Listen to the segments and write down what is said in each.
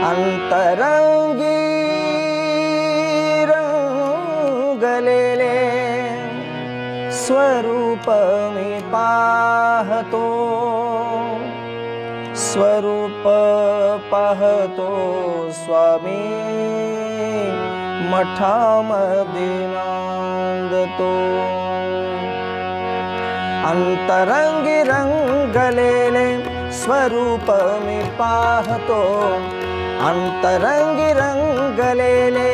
अंतरंगी रंगलेले स्वरूप मी पाहतो, स्वरूप पाहतो स्वामी मठामध्ये नांदतो। अंतरंगी रंगलेले स्वरूप मी पाहतो, अंतरंगी रंगलेले,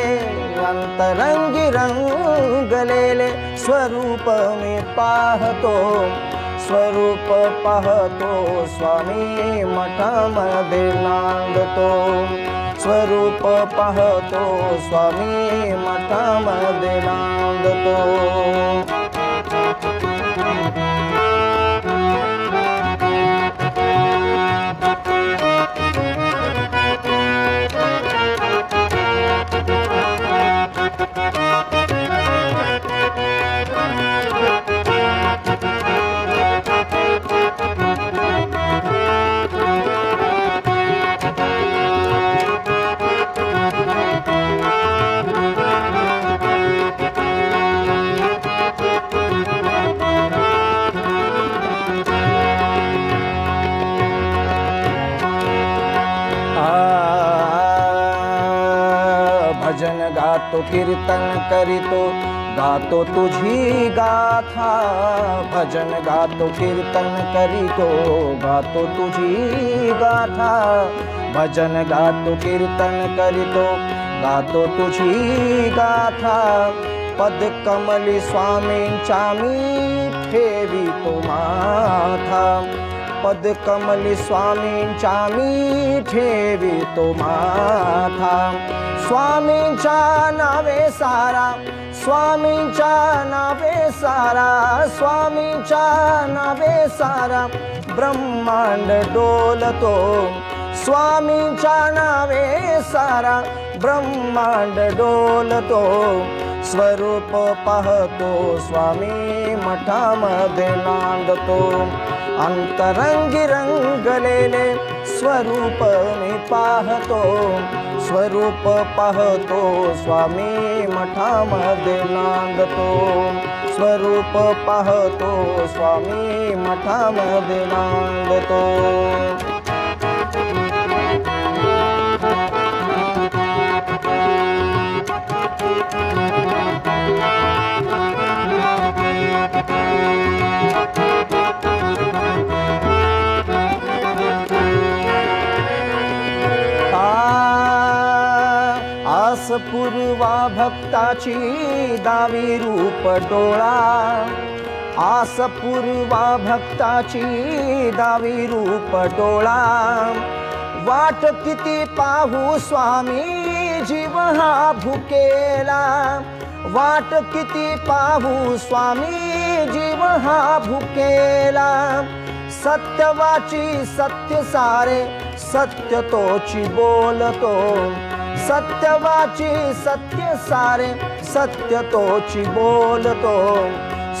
अंतरंगी रंगलेले स्वरूप मी पाहतो, स्वरूप पाहतो स्वामी मठामध्ये नांदतो, स्वरूप पाहतो स्वामी मठामध्ये नांदतो। भजन गातो कीर्तन करीतो, गातो तुझी गाथा, भजन गातो कीर्तन करीतो, गातो तुझी गाथा, भजन गातो कीर्तन करीतो, गातो तुझी गाथा। पद कमली स्वामींचा मी ठेवितो माथा, पद कमली स्वामींचा मी ठेवितो माथा। स्वामींच्या नावे सारा, स्वामींच्या नावे सारा, स्वामींच्या नावे सारा ब्रह्मांड डोलतो, स्वामींच्या नावे सारा ब्रह्मांड डोलतो। स्वरूप पाहतो स्वामी मठामध्ये नांदतो, अंतरंगी रंगलेले स्वरूप मी पाहतो, स्वरूप पाहतो स्वामी मठामध्ये नांदतो, स्वरूप पाहतो स्वामी मठामध्ये नांदतो। आस पूर्वा भक्ताची दावी रूप डोळा, आस पूर्वा भक्ताची दावी रूप डोळा। वाट किती पाहू स्वामी जीव हा भुकेला, वाट किती पाहू स्वामी जीव हा भुकेला। सत्यवाची सत्य सारे सत्य तोची बोलतो, सत्यवाची सत्य सारे सत्य तोची बोलतो।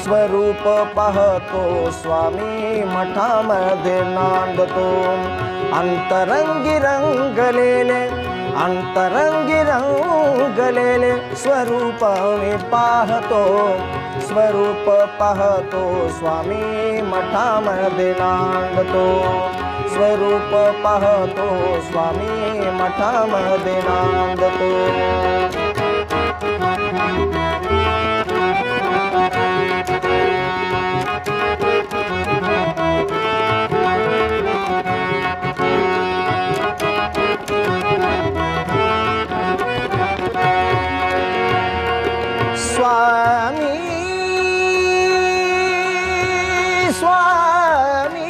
स्वरूप पाहतो स्वामी मठामध्ये नांदतो, अंतरंगी रंगलेले, अंतरंगी रंगलेले स्वरूप मी पाहतो, स्वरूप पाहतो स्वामी मठामध्ये नांदतो, स्वरूप पाहतो स्वामी मठामध्ये नांदतो। स्वामी स्वामी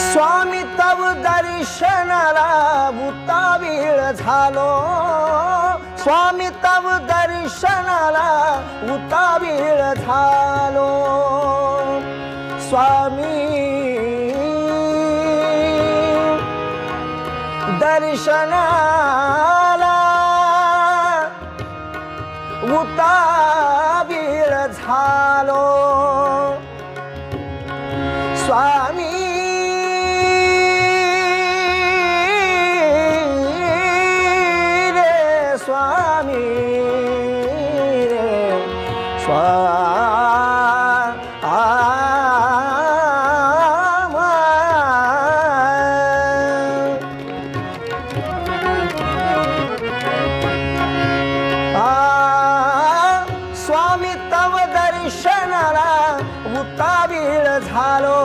स्वामी तव दर्शनाला भूतावीळ झालो स्वामी तव दर्शनाला उतावीळ झालो स्वामी दर्शनाला उतावीळ झालो स्वामी रे स्वामी रे स्वामी तव दर्शनाला उतावीळ झालो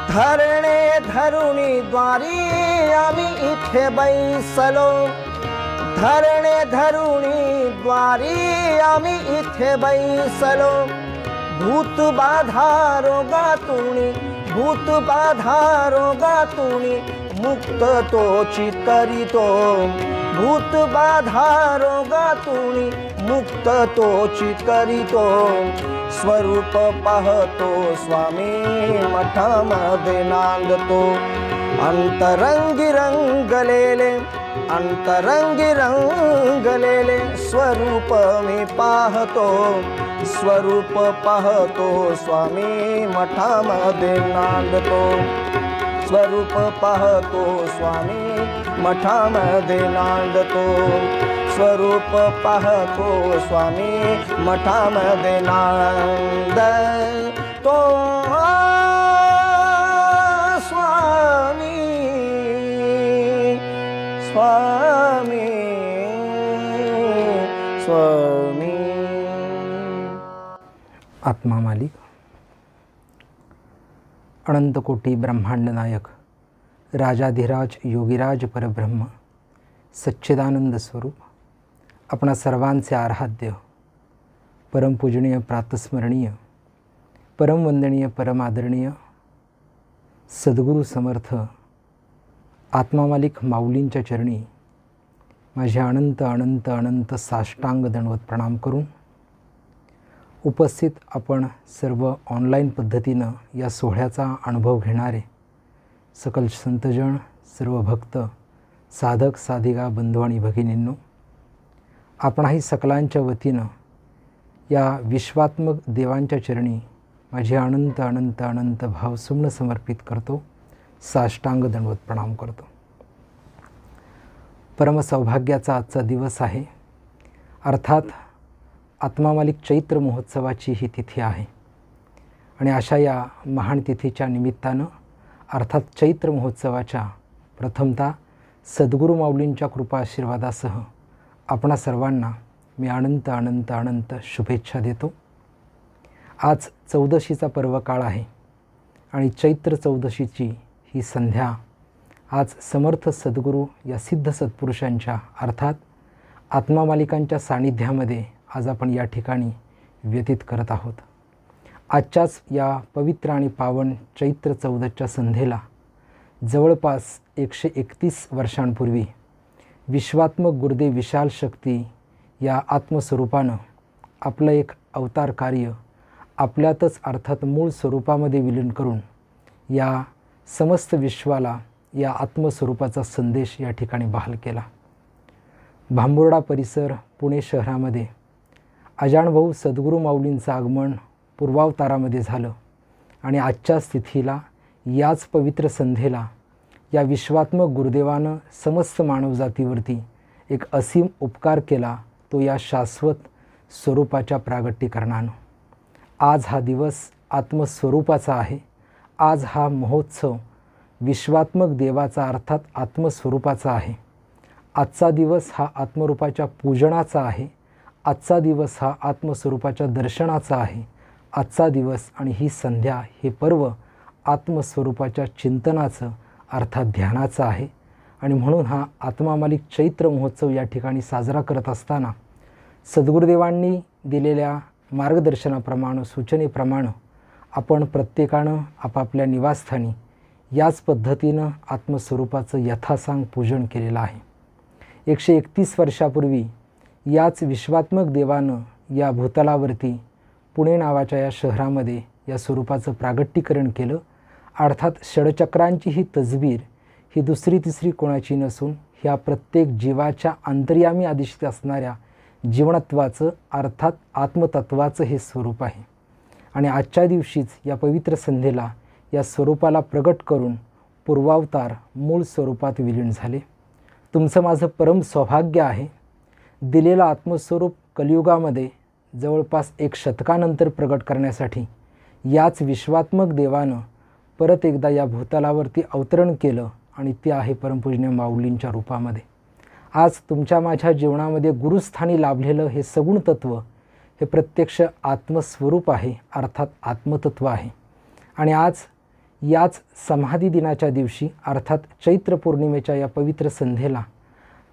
धरणे धरुणी द्वारी आम्ही इथे बैसलो धरणे धरुणी द्वारी आम्ही इथे बैसलो भूत बाधा रोगातुनी भूत बाधा रोगातुनी मुक्त तोची तरितो भूत बाधा रोगातुनी मुक्त तोची तरितो स्वरूप पाहतो स्वामी मठामध्ये नांदतो अंतरंगी रंगलेले अंतरंगी रंगलेले स्वरूप मी पाहतो स्वरूप पाहतो स्वामी मठामध्ये नांदतो स्वरूप पाहतो स्वामी मठामध्ये नांदतो स्वरूप पाहतो स्वामी मठामध्ये नांदतो स्वामी स्वामी स्वामी आत्मा मालिक अनंत कोटी ब्रह्मांड नायक राजाधिराज योगीराज परब्रह्म सच्चिदानंद स्वरूप आपणा सर्वांचे आराध्य परमपूजनीय प्रातस्मरणीय परमवंदनीय परमादरणीय सद्गुरू समर्थ आत्मा मालिक माऊलींच्या चरणी माझे अनंत अनंत अनंत साष्टांग दंडवत प्रणाम करून उपस्थित आपण सर्व ऑनलाईन पद्धतीनं या सोहळ्याचा अनुभव घेणारे सकल संतजन सर्व भक्त साधक साधिका बंधू आणि भगिनींनो आपणाही सकलांच्या वतीनं या विश्वात्मक देवांच्या चरणी माझे अनंत अनंत अनंत भावसुमन समर्पित करतो साष्टांग दंडवत प्रणाम करतो। परमसौभाग्याचा आजचा दिवस आहे अर्थात आत्मा मालिक चैत्र महोत्सवाची ही तिथी आहे आणि अशा या महान तिथीच्या निमित्तानं अर्थात चैत्र महोत्सवाच्या प्रथमतः सद्गुरू माऊलींच्या कृपा आशीर्वादासह आपणा सर्वांना मी अनंत अनंत अनंत शुभेच्छा देतो। आज चौदशीचा पर्वकाळ आहे आणि चैत्र चौदशीची ही संध्या आज समर्थ सद्गुरू या सिद्ध सत्पुरुषांच्या अर्थात आत्मा मालिकांच्या सानिध्यामध्ये आज आपण या ठिकाणी व्यतीत करत आहोत। आजच्याच या पवित्र आणि पावन चैत्र चौदसच्या संध्येला जवळपास 131 वर्षांपूर्वी विश्वात्मक गुरुदेव विशाल शक्ती या आत्मस्वरूपानं आपलं एक अवतार कार्य आपल्यातच अर्थात मूळ स्वरूपामध्ये विलीन करून या समस्त विश्वाला या आत्मस्वरूपाचा संदेश या ठिकाणी बहाल केला। भांबुर्डा परिसर पुणे शहरामध्ये अजानभाऊ सद्गुरू माऊलींचं आगमन पूर्वावतारामध्ये झालं आणि आजच्या स्थितीला याच पवित्र संध्येला या विश्वात्मक गुरुदेवानं समस्त मानवजातीवरती एक असीम उपकार केला तो या शाश्वत स्वरूपाच्या प्रागट्यकरणानं। आज हा दिवस आत्मस्वरूपाचा आहे। आज हा महोत्सव विश्वात्मक देवाचा अर्थात आत्मस्वरूपाचा आहे। आजचा दिवस हा आत्मरूपाच्या पूजनाचा आहे। आजचा दिवस हा आत्मस्वरूपाच्या दर्शनाचा आहे। आजचा दिवस आणि ही संध्या हे पर्व आत्मस्वरूपाच्या चिंतनाचं अर्थात ध्यानाचं आहे आणि म्हणून हा आत्मा मालिक चैत्र महोत्सव या ठिकाणी साजरा करत असताना सद्गुरुदेवांनी दिलेल्या मार्गदर्शनाप्रमाणे सूचनेप्रमाणे आपण प्रत्येकानं आपापल्या निवासस्थानी याच पद्धतीनं आत्मस्वरूपाचं यथासांग पूजन केलेलं आहे। 131 वर्षापूर्वी याच विश्वात्मक देवानं या भूतलावरती पुणे नावाच्या या शहरामध्ये या स्वरूपाचं प्रागट्यीकरण केलं. अर्थात षडचक्रांची ही तजवीर ही दुसरी तिसरी कोणाची नसून ह्या प्रत्येक जीवाच्या अंतर्यामी आदिष्ट असणाऱ्या जीवनत्वाचं अर्थात आत्मतत्वाचं हे स्वरूप आहे. आणि आजच्या दिवशीच या पवित्र संध्येला या स्वरूपाला प्रगट करून पूर्वावतार मूळ स्वरूपात विलीन झाले. तुमचं माझं परम सौभाग्य आहे. दिलेलं आत्मस्वरूप कलियुगामध्ये जवळपास 1 शतकानंतर प्रगट करण्यासाठी याच विश्वात्मक देवानं परत एकदा या भूतलावरती अवतरण केलं आणि ते आहे परमपूजनीय माऊलींच्या रूपामध्ये. आज तुमच्या माझ्या जीवनामध्ये गुरुस्थानी लाभलेलं हे सगुण तत्त्व हे प्रत्यक्ष आत्मस्वरूप आहे, अर्थात आत्मतत्व आहे. आणि आज याच समाधी दिनाच्या दिवशी अर्थात चैत्र पौर्णिमेच्या या पवित्र संध्येला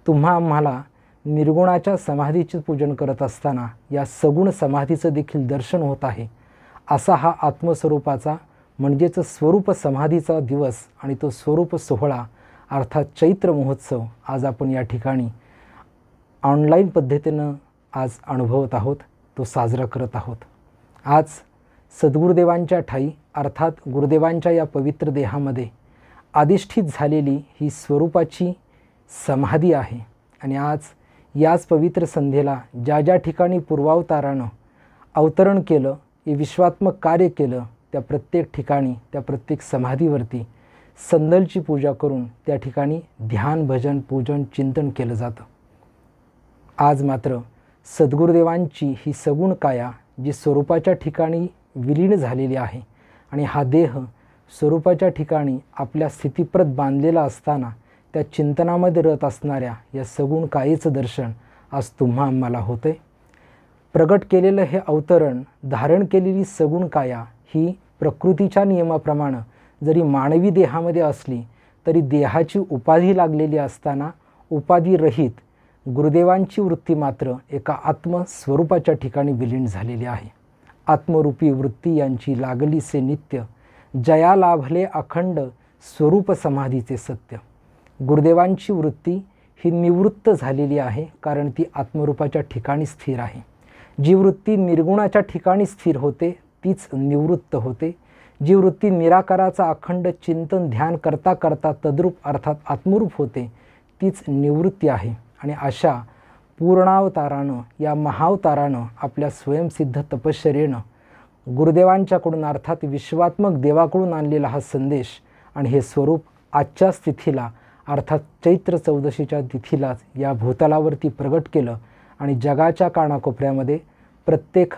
तुम्हा आम्हाला निर्गुणाच्या समाधीचे पूजन करत असताना या सगुण समाधीचं देखील दर्शन होत आहे. असा हा आत्मस्वरूपाचा म्हणजेच स्वरूप समाधीचा दिवस आणि तो स्वरूप सोहळा अर्थात चैत्र महोत्सव आज आपण या ठिकाणी ऑनलाईन पद्धतीनं आज अनुभवत आहोत, तो साजरा करत आहोत. आज सद्गुरुदेवांच्या ठाई अर्थात गुरुदेवांच्या या पवित्र देहामध्ये अधिष्ठित झालेली ही स्वरूपाची समाधी आहे. आणि आज याच पवित्र संध्येला ज्या ज्या ठिकाणी पूर्वावतारानं अवतरण केलं, हे विश्वात्मक कार्य केलं, त्या प्रत्येक ठिकाणी त्या प्रत्येक समाधीवरती संदलची पूजा करून त्या ठिकाणी ध्यान भजन पूजन चिंतन केलं जातं. आज मात्र सद्गुरुदेवांची ही सगुण काया जी स्वरूपाच्या ठिकाणी विलीन झालेली आहे आणि हा देह स्वरूपाच्या ठिकाणी आपल्या स्थितीप्रत बांधलेला असताना त्या चिंतनामध्ये रत असणाऱ्या या सगुण कायेचं दर्शन आज तुम्हा आम्हाला होते. प्रगट केलेलं हे अवतरण धारण केलेली सगुण काया ही प्रकृतीच्या नियमाप्रमाणे जरी मानवी देहामध्ये असली तरी देहाची उपाधी लागलेली असताना उपाधीरहित गुरुदेवांची वृत्ती मात्र एका आत्मस्वरूपाच्या ठिकाणी विलीन झालेली आहे. आत्मरूपी वृत्ती यांची लागलीसे नित्य जया लाभले अखंड स्वरूप समाधीचे सत्य. गुरुदेवांची वृत्ती ही निवृत्त झालेली आहे कारण ती आत्मरूपाच्या ठिकाणी स्थिर आहे. जी वृत्ती निर्गुणाच्या ठिकाणी स्थिर होते तीच निवृत्त होते. जी वृत्ती निराकाराचा अखंड चिंतन ध्यान करता करता तद्रूप अर्थात आत्मरूप होते तीच निवृत्ती आहे. आणि अशा पूर्णावतारानं या महावतारानं आपल्या स्वयंसिद्ध तपश्चर्येनं गुरुदेवांच्याकडून अर्थात विश्वात्मक देवाकडून आणलेला हा संदेश आणि हे स्वरूप आजच्या तिथीला अर्थात चैत्र 14शीच्या तिथीलाच या भूतलावरती प्रगट केलं. आणि जगाच्या कानाकोपऱ्यामध्ये प्रत्येक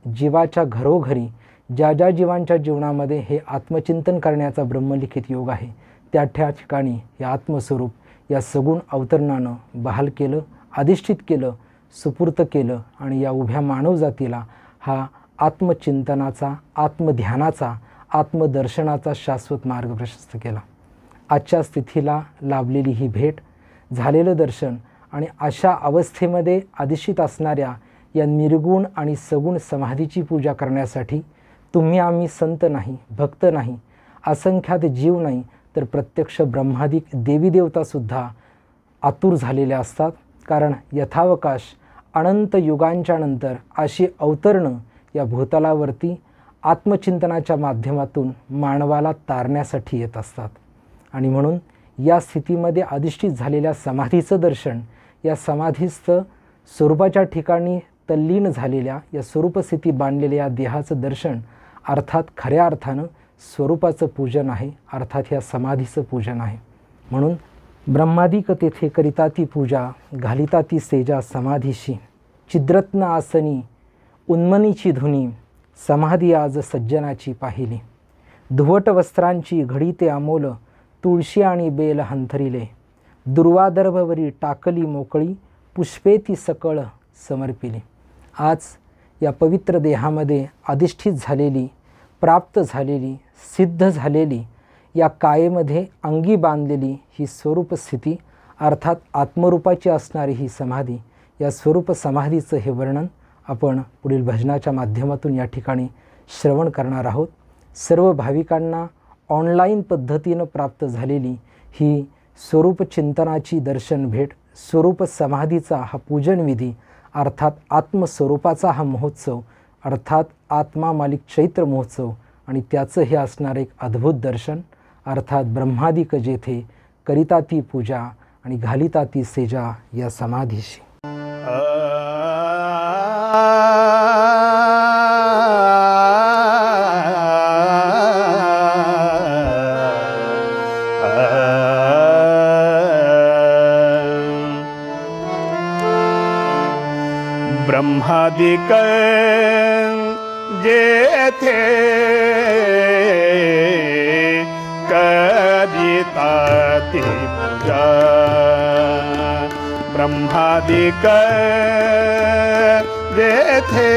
जीवाच्या घरोघरी ज्या ज्या जीवांच्या जीवनामध्ये हे आत्मचिंतन करण्याचा ब्रह्मलिखित योग आहे त्या ठिकाणी हे आत्मस्वरूप या सगुण अवतरणानं बहाल केलं, अधिष्ठित केलं, सुपूर्त केलं आणि या उभ्या मानवजातीला हा आत्मचिंतनाचा, आत्मध्यानाचा, आत्मदर्शनाचा शाश्वत मार्ग प्रशस्त केला. आजच्या स्थितीला लाभलेली ही भेट, झालेलं दर्शन आणि अशा अवस्थेमध्ये अधिष्ठित असणाऱ्या या निर्गुण आणि सगुण समाधीची पूजा करण्यासाठी तुम्ही आम्ही संत नाही, भक्त नाही, असंख्यात जीव नाही तर प्रत्यक्ष ब्रह्मादिक देवी देवतासुद्धा आतुर झालेल्या असतात. कारण यथावकाश अनंत युगांच्या नंतर अशी अवतरणं या भूतलावरती आत्मचिंतनाच्या माध्यमातून मानवाला तारण्यासाठी येत असतात. आणि म्हणून या स्थितीमध्ये अधिष्ठित झालेल्या समाधीचं दर्शन, या समाधीस्थ स्वरूपाच्या ठिकाणी तल्लीन झालेल्या या स्वरूपस्थिती बांधलेल्या या देहाचं दर्शन अर्थात खऱ्या अर्थानं स्वरूपाचं पूजन आहे, अर्थात या समाधीचं पूजन आहे. म्हणून ब्रह्मादिक तेथे करिता ती पूजा, घालिता ती सेजा समाधीशी, चिद्रत्न आसनी उन्मनीची धुनी, समाधी आज सज्जनाची पाहिली. धुवट वस्त्रांची घडी ते अमोल, तुळशी आणि बेल हंथरिले, दुर्वादर्भवरी टाकली मोकळी, पुष्पे ती सकळ समर्पिली. आज या पवित्र देहामध्ये अधिष्ठित झालेली, प्राप्त झालेली, सिद्ध झालेली, या कायेमध्ये अंगी बांधलेली ही स्वरूप स्थिती अर्थात आत्मरूपाची असणारी ही समाधी, या स्वरूप समाधीचं हे वर्णन आपण पुढील भजनाच्या माध्यमातून या ठिकाणी श्रवण करणार आहोत. सर्व भाविकांना ऑनलाईन पद्धतीनं प्राप्त झालेली ही स्वरूप चिंतनाची दर्शन भेट, स्वरूप समाधीचा हा पूजनविधी अर्थात आत्मस्वरूपाचा हा महोत्सव अर्थात आत्मा मालिक चैत्र महोत्सव आणि त्याचं हे असणार एक अद्भुत दर्शन अर्थात ब्रह्मादिक जेथे करिता ती पूजा आणि घालिता ती सेजा या समाधीशी। ब्रह्मादिक जेथे करिता ती पूजा ब्रह्मादिक जेथे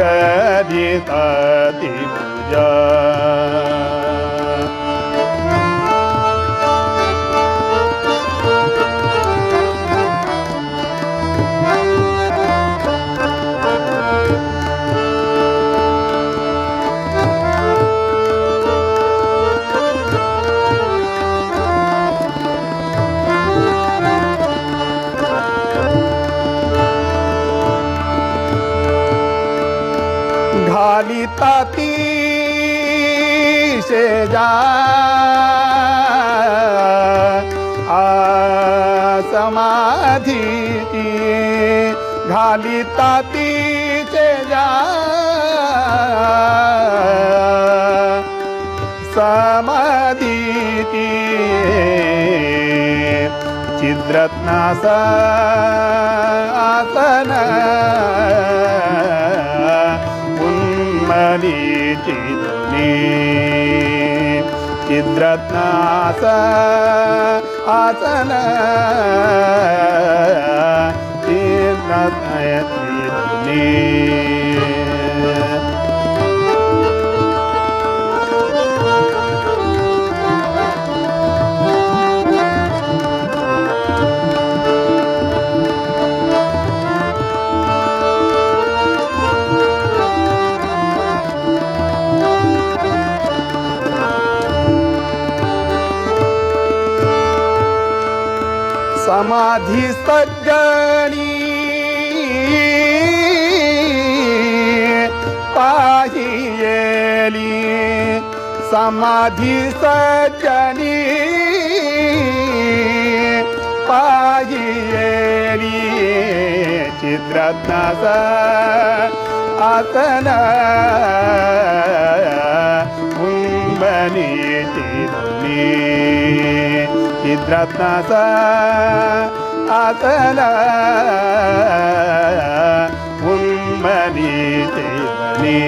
करिता ती पूजा घालिता ती सेजा समाधी घालिता ती सेजा समाधी चिद्रत्नासा आसन चिद्रत्नास आसन चिद्रत्नयत्रिधुनी समाधि सज्जनी पाहियेली समाधि सज्जनी पाहियेली चिद्रत्नास आसन कुंभनी चिधुनी चिद्रत्नास आसन कुंभनी चिधुनी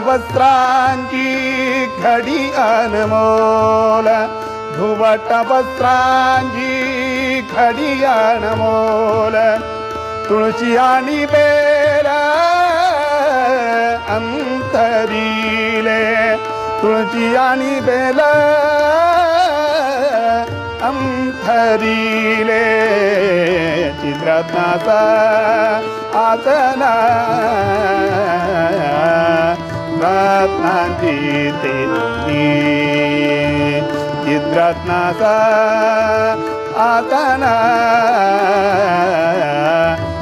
वस्त्रांची घडी अनमोल धुवट वस्त्रांची घडी अनमोल तुळशी आणि बेल अंतरीले तुळशी आणि बेल अंतरीले चिद्रत्नासा आसन रत्नांची तेजनी चिद्रत्नास आसन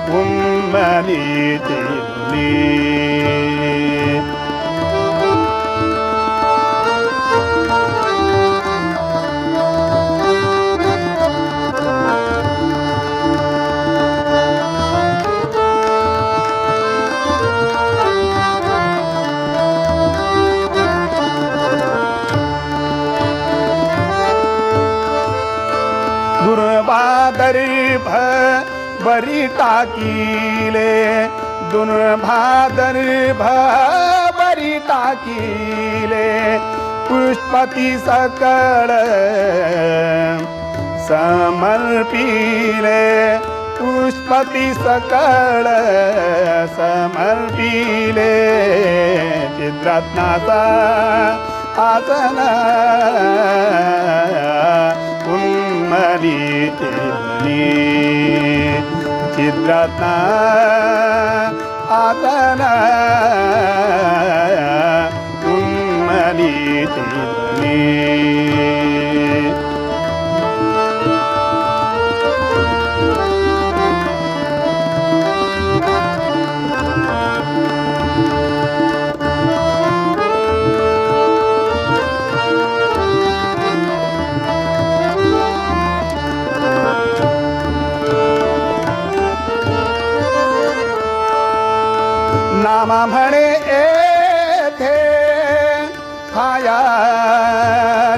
कुंभनी तेजनी दुर्भादर्भ बरी टाकीले दुर्भादर्भ बरी टाकीले पुष्पती सकळ समर्पिले पुष्प पुष्पति सकळ समर्पिले चिद्रत्नाचा आसन उन्मली चिरणी चिद्रत्ना आसन उन्मली चिरणी नामा म्हणे येथे छाया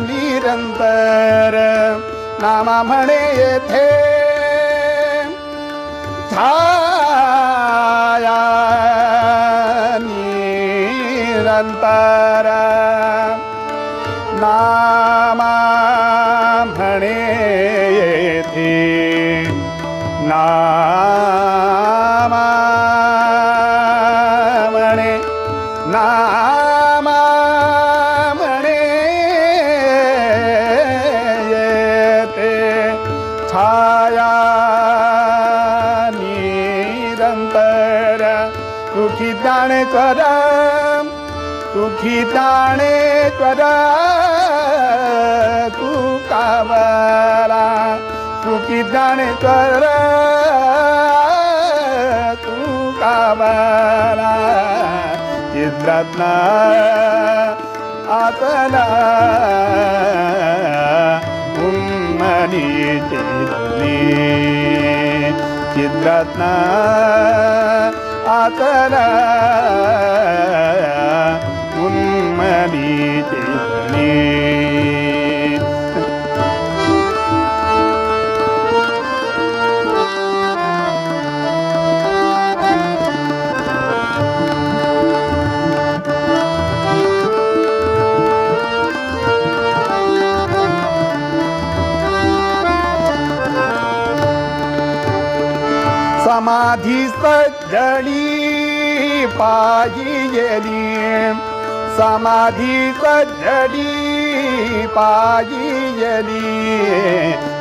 निरंतर नामा म्हणे येथे छाया निरंतर नामा म्हणे येथे नामा नामा म्हणे येते छाया निरंतर सुखी जाणे कर सुखी जाणे कर तू कामला सुखी जाणे कर तू कामला चिद्रत्ना आसना उन्मली चिरणी चिद्रत्ना आसना उन्मली चिरणी समाधी सज्जली पाहिजेली समाधी सज्जली पाहिजेली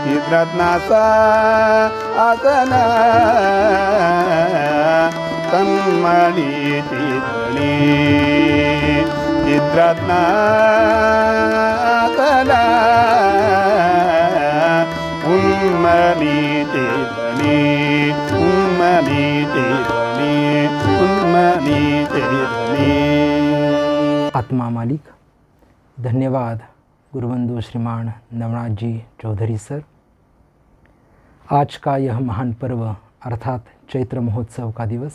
चिद्रत्नाचा आसन तन्मली चिरणी चिद्रत्ना आसन उन्मली चिरणी उन्मली चिरणी उन्मली चिरणी। आत्मा मालिक। धन्यवाद गुरुबंधु श्रीमान नवनाथ जी चौधरी सर। आज का यह महान पर्व अर्थात चैत्र महोत्सव का दिवस,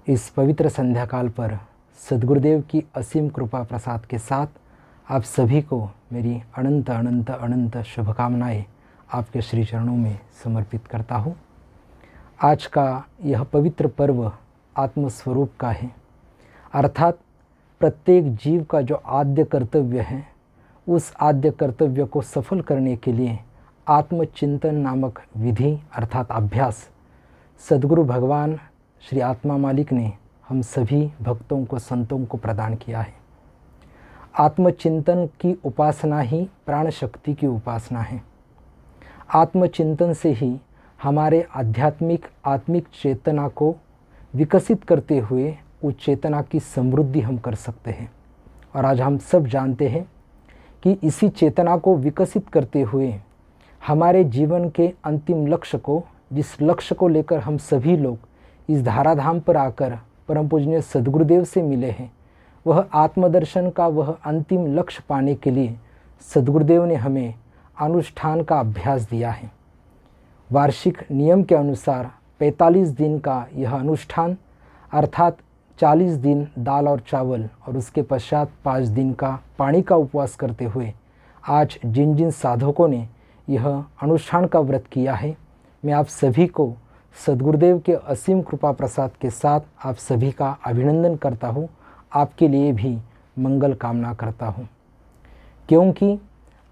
इस पवित्र संध्याकाल पर सद्गुरुदेव की असीम कृपा प्रसाद के साथ आप सभी को मेरी अनंत अनंत अनंत शुभकामनाएं आपके श्री चरणों में समर्पित करता हूँ। आज का यह पवित्र पर्व आत्मस्वरूप का है, अर्थात प्रत्येक जीव का जो आद्य कर्तव्य है, उस आद्य कर्तव्य को सफल करने के लिए आत्मचिंतन नामक विधि अर्थात अभ्यास सद्गुरु भगवान श्री आत्मा मालिक ने हम सभी भक्तों को, संतों को प्रदान किया है। आत्मचिंतन की उपासना ही प्राण शक्ति की उपासना है। आत्मचिंतन से ही हमारे आत्मिक चेतना को विकसित करते हुए उस चेतना की समृद्धि हम कर सकते हैं। और आज हम सब जानते हैं कि इसी चेतना को विकसित करते हुए हमारे जीवन के अंतिम लक्ष्य को, जिस लक्ष्य को लेकर हम सभी लोग इस धाराधाम पर आकर परम पूजनीय सद्गुरुदेव से मिले हैं, वह आत्मदर्शन का वह अंतिम लक्ष्य पाने के लिए सद्गुरुदेव ने हमें अनुष्ठान का अभ्यास दिया है। वार्षिक नियम के अनुसार 45 दिन का यह अनुष्ठान अर्थात 40 दिन दाल और चावल और उसके पश्चात 5 दिन का पानी का उपवास करते हुए आज जिन जिन साधकों ने यह अनुष्ठान का व्रत किया है, मैं आप सभी को सद्गुरुदेव के असीम कृपा प्रसाद के साथ आप सभी का अभिनंदन करता हूँ, आपके लिए भी मंगल कामना करता हूँ। क्योंकि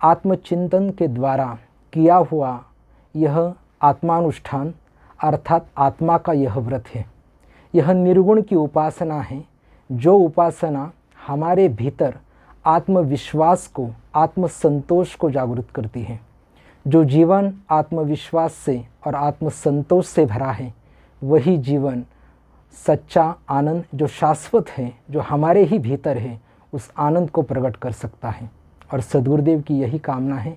आत्मचिंतन के द्वारा किया हुआ यह आत्मानुष्ठान अर्थात आत्मा का यह व्रत है। यह निर्गुण की उपासना है, जो उपासना हमारे भीतर आत्मविश्वास को, आत्मसंतोष को जागृत करती है। जो जीवन आत्मविश्वास से और आत्मसंतोष से भरा है, वही जीवन सच्चा आनंद जो शाश्वत है, जो हमारे ही भीतर है, उस आनंद को प्रकट कर सकता है। और सद्गुरुदेव की यही कामना है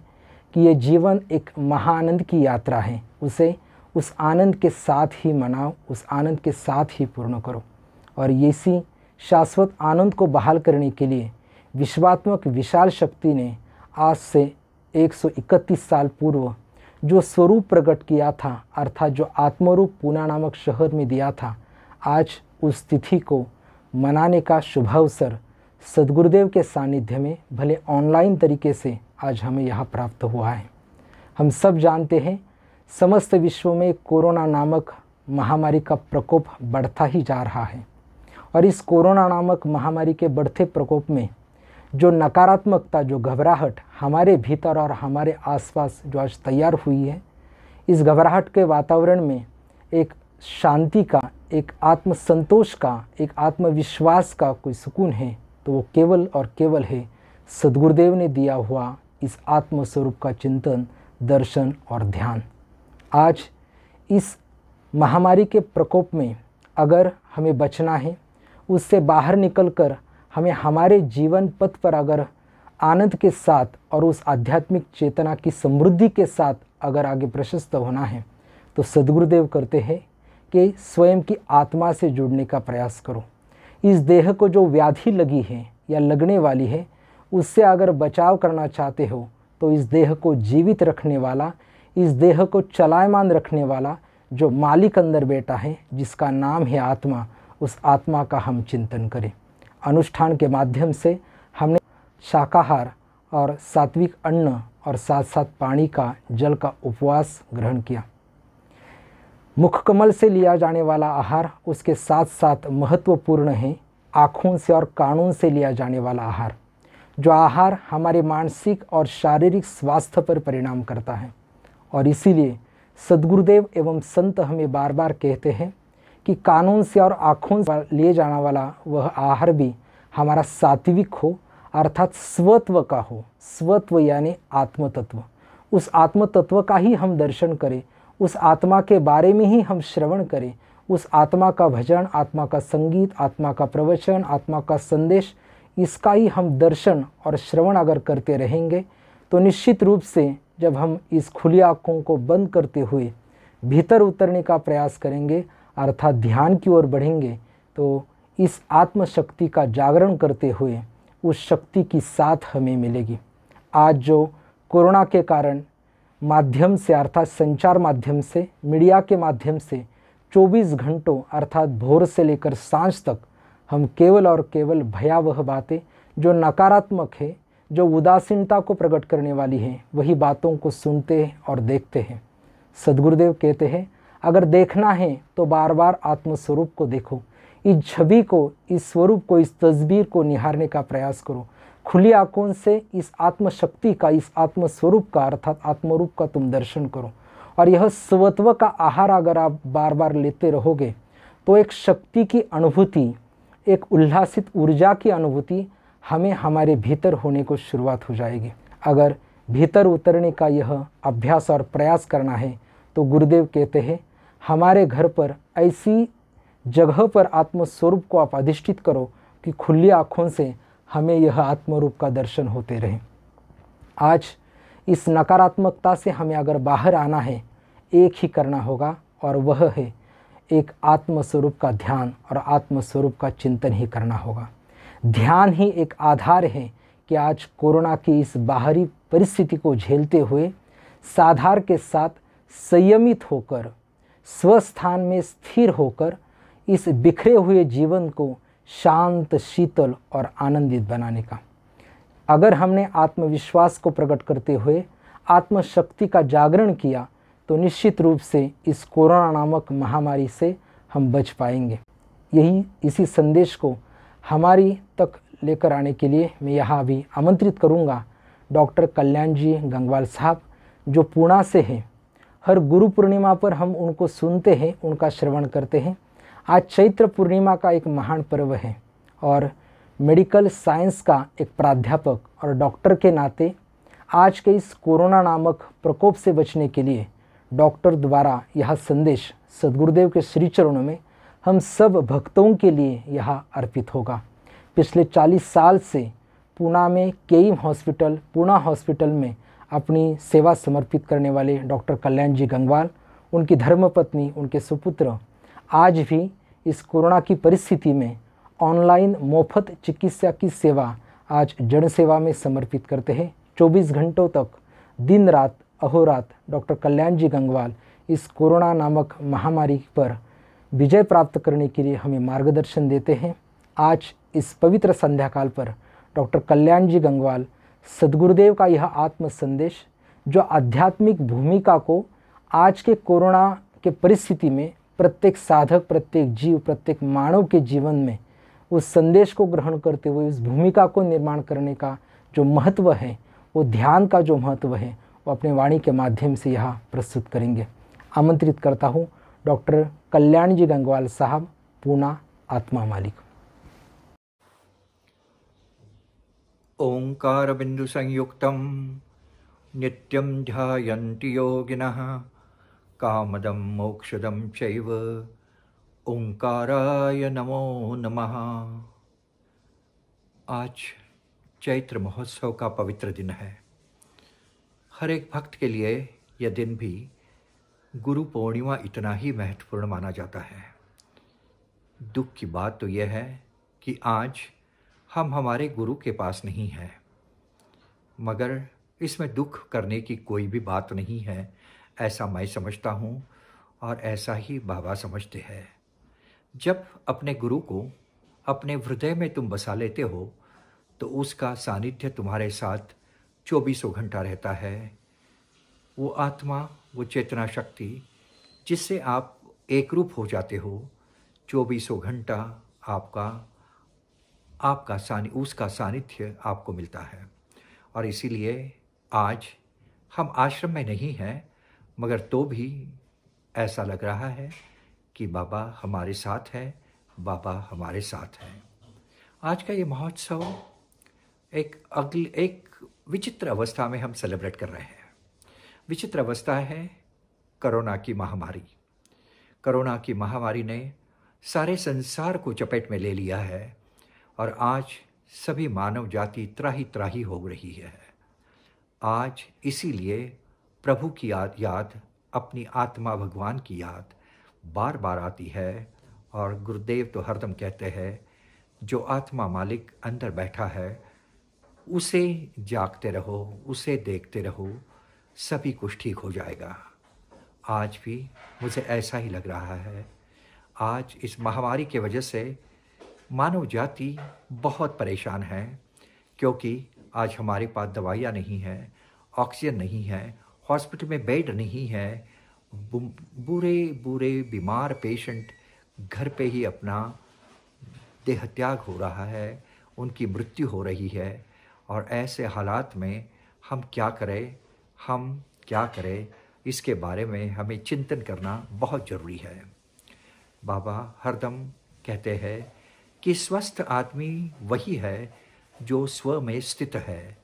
कि ये जीवन एक महाआनंद की यात्रा है, उसे उस आनंद के साथ ही मनाओ, उस आनंद के साथ ही पूर्ण करो। और इसी शाश्वत आनंद को बहाल करने के लिए विश्वात्मक विशाल शक्ति ने आज से 131 साल पूर्व जो स्वरूप प्रकट किया था, अर्थात जो आत्मरूप पूना नामक शहर में दिया था, आज उस तिथि को मनाने का शुभ अवसर सद्गुरुदेव के सानिध्य में भले ऑनलाइन तरीके से आज हमें यहाँ प्राप्त हुआ है। हम सब जानते हैं समस्त विश्व में कोरोना नामक महामारी का प्रकोप बढ़ता ही जा रहा है। और इस कोरोना नामक महामारी के बढ़ते प्रकोप में जो नकारात्मकता, जो घबराहट हमारे भीतर और हमारे आसपास जो आज तैयार हुई है, इस घबराहट के वातावरण में एक शांति का, एक आत्मसंतोष का, एक आत्मविश्वास का कोई सुकून है, तो वो केवल और केवल है सद्गुरुदेव ने दिया हुआ इस आत्मस्वरूप का चिंतन, दर्शन और ध्यान। आज इस महामारी के प्रकोप में अगर हमें बचना है, उससे बाहर निकलकर हमें हमारे जीवन पथ पर अगर आनंद के साथ और उस आध्यात्मिक चेतना की समृद्धि के साथ अगर आगे प्रशस्त होना है, तो सद्गुरुदेव करते हैं कि स्वयं की आत्मा से जुड़ने का प्रयास करो। इस देह को जो व्याधि लगी है या लगने वाली है, उससे अगर बचाव करना चाहते हो, तो इस देह को जीवित रखने वाला, इस देह को चलायमान रखने वाला जो मालिक अंदर बैठा है, जिसका नाम है आत्मा, उस आत्मा का हम चिंतन करें। अनुष्ठान के माध्यम से हमने शाकाहार और सात्विक अन्न और साथ साथ पानी का, जल का उपवास ग्रहण किया। मुखकमल से लिया जाने वाला आहार उसके साथ साथ महत्वपूर्ण है आँखों से और कानों से लिया जाने वाला आहार, जो आहार हमारे मानसिक और शारीरिक स्वास्थ्य पर परिणाम करता है। और इसीलिए सद्गुरुदेव एवं संत हमें बार बार कहते हैं कि कानून से और आँखों से लिए जाने वाला वह आहार भी हमारा सात्विक हो, अर्थात स्वत्व का हो। स्वत्व यानी आत्मतत्व। उस आत्मतत्व का ही हम दर्शन करें, उस आत्मा के बारे में ही हम श्रवण करें, उस आत्मा का भजन, आत्मा का संगीत, आत्मा का प्रवचन, आत्मा का संदेश, इसका ही हम दर्शन और श्रवण अगर करते रहेंगे, तो निश्चित रूप से जब हम इस खुली आँखों को बंद करते हुए भीतर उतरने का प्रयास करेंगे, अर्थात ध्यान की ओर बढ़ेंगे, तो इस आत्मशक्ति का जागरण करते हुए उस शक्ति की साथ हमें मिलेगी। आज जो कोरोना के कारण माध्यम से, अर्थात संचार माध्यम से, मीडिया के माध्यम से 24 घंटों अर्थात भोर से लेकर सांझ तक हम केवल और केवल भयावह बातें, जो नकारात्मक है, जो उदासीनता को प्रकट करने वाली है, वही बातों को सुनते और देखते हैं। सद्गुरुदेव कहते हैं, अगर देखना है तो बार बार आत्मस्वरूप को देखो, इस छवि को, इस स्वरूप को, इस तस्वीर को निहारने का प्रयास करो। खुली आँखों से इस आत्मशक्ति का, इस आत्मस्वरूप का अर्थात आत्मरूप का तुम दर्शन करो। और यह स्वत्व का आहार अगर आप बार बार लेते रहोगे, तो एक शक्ति की अनुभूति, एक उल्लासित ऊर्जा की अनुभूति हमें हमारे भीतर होने को शुरुआत हो जाएगी। अगर भीतर उतरने का यह अभ्यास और प्रयास करना है, तो गुरुदेव कहते हैं, हमारे घर पर ऐसी जगह पर आत्मस्वरूप को आप अधिष्ठित करो कि खुली आँखों से हमें यह आत्मरूप का दर्शन होते रहे। आज इस नकारात्मकता से हमें अगर बाहर आना है, एक ही करना होगा, और वह है एक आत्मस्वरूप का ध्यान और आत्मस्वरूप का चिंतन ही करना होगा। ध्यान ही एक आधार है कि आज कोरोना की इस बाहरी परिस्थिति को झेलते हुए साधार के साथ संयमित होकर, स्वस्थान में स्थिर होकर इस बिखरे हुए जीवन को शांत, शीतल और आनंदित बनाने का। अगर हमने आत्मविश्वास को प्रकट करते हुए आत्मशक्ति का जागरण किया, तो निश्चित रूप से इस कोरोना नामक महामारी से हम बच पाएंगे। इसी संदेश को हमारी तक लेकर आने के लिए मैं यहाँ अभी आमंत्रित करूँगा डॉक्टर कल्याण जी गंगवाल साहब, जो पुणे से हैं। हर गुरु पूर्णिमा पर हम उनको सुनते हैं, उनका श्रवण करते हैं। आज चैत्र पूर्णिमा का एक महान पर्व है और मेडिकल साइंस का एक प्राध्यापक और डॉक्टर के नाते आज के इस कोरोना नामक प्रकोप से बचने के लिए डॉक्टर द्वारा यह संदेश सद्गुरुदेव के श्री चरणों में हम सब भक्तों के लिए यह अर्पित होगा। पिछले 40 साल से पूना में केईम हॉस्पिटल, पूना हॉस्पिटल में अपनी सेवा समर्पित करने वाले डॉक्टर कल्याण जी गंगवाल, उनकी धर्मपत्नी, उनके सुपुत्र आज भी इस कोरोना की परिस्थिति में ऑनलाइन मुफ्त चिकित्सा की सेवा आज जन सेवा में समर्पित करते हैं। 24 घंटों तक दिन रात अहोरात डॉक्टर कल्याण जी गंगवाल इस कोरोना नामक महामारी पर विजय प्राप्त करने के लिए हमें मार्गदर्शन देते हैं। आज इस पवित्र संध्याकाल पर डॉक्टर कल्याण जी गंगवाल सद्गुरुदेव का यह आत्म संदेश, जो आध्यात्मिक भूमिका को आज के कोरोना के परिस्थिति में प्रत्येक साधक, प्रत्येक जीव, प्रत्येक मानव के जीवन में उस संदेश को ग्रहण करते हुए उस भूमिका को निर्माण करने का जो महत्व है, वो ध्यान का जो महत्व है, वो अपने वाणी के माध्यम से यहाँ प्रस्तुत करेंगे। आमंत्रित करता हूँ डॉक्टर कल्याण जी गंगवाल साहब, पूना, आत्मा मालिक। ओंकार बिंदु संयुक्तम नित्यं ध्यायन्ति योगिनः कामदं मोक्षदं चैव ओंकाराय नमो नमः। आज चैत्र महोत्सव का पवित्र दिन है। हर एक भक्त के लिए यह दिन भी गुरु पूर्णिमा इतना ही महत्वपूर्ण माना जाता है। दुख की बात तो यह है कि आज हम हमारे गुरु के पास नहीं हैं, मगर इसमें दुख करने की कोई भी बात नहीं है, ऐसा मैं समझता हूँ और ऐसा ही बाबा समझते हैं। जब अपने गुरु को अपने हृदय में तुम बसा लेते हो तो उसका सानिध्य तुम्हारे साथ 24 घंटा रहता है। वो आत्मा, वो चेतना शक्ति जिससे आप एक रूप हो जाते हो, 24 घंटा उसका सानिध्य आपको मिलता है। और इसीलिए आज हम आश्रम में नहीं हैं, मगर तो भी ऐसा लग रहा है कि बाबा हमारे साथ है, बाबा हमारे साथ है। आज का ये महोत्सव एक विचित्र अवस्था में हम सेलिब्रेट कर रहे हैं। विचित्र अवस्था है कोरोना की महामारी। कोरोना की महामारी ने सारे संसार को चपेट में ले लिया है और आज सभी मानव जाति त्राही त्राही हो रही है। आज इसीलिए प्रभु की याद, अपनी आत्मा भगवान की याद बार बार आती है। और गुरुदेव तो हरदम कहते हैं, जो आत्मा मालिक अंदर बैठा है उसे जागते रहो, उसे देखते रहो, सभी कुछ ठीक हो जाएगा। आज भी मुझे ऐसा ही लग रहा है। आज इस महामारी के वजह से मानव जाति बहुत परेशान है, क्योंकि आज हमारे पास दवाइयाँ नहीं हैं, ऑक्सीजन नहीं है, हॉस्पिटल में बेड नहीं है। बुरे बीमार पेशेंट घर पे ही अपना देह त्याग हो रहा है, उनकी मृत्यु हो रही है। और ऐसे हालात में हम क्या करें, इसके बारे में हमें चिंतन करना बहुत ज़रूरी है। बाबा हरदम कहते हैं कि स्वस्थ आदमी वही है जो स्व में स्थित है।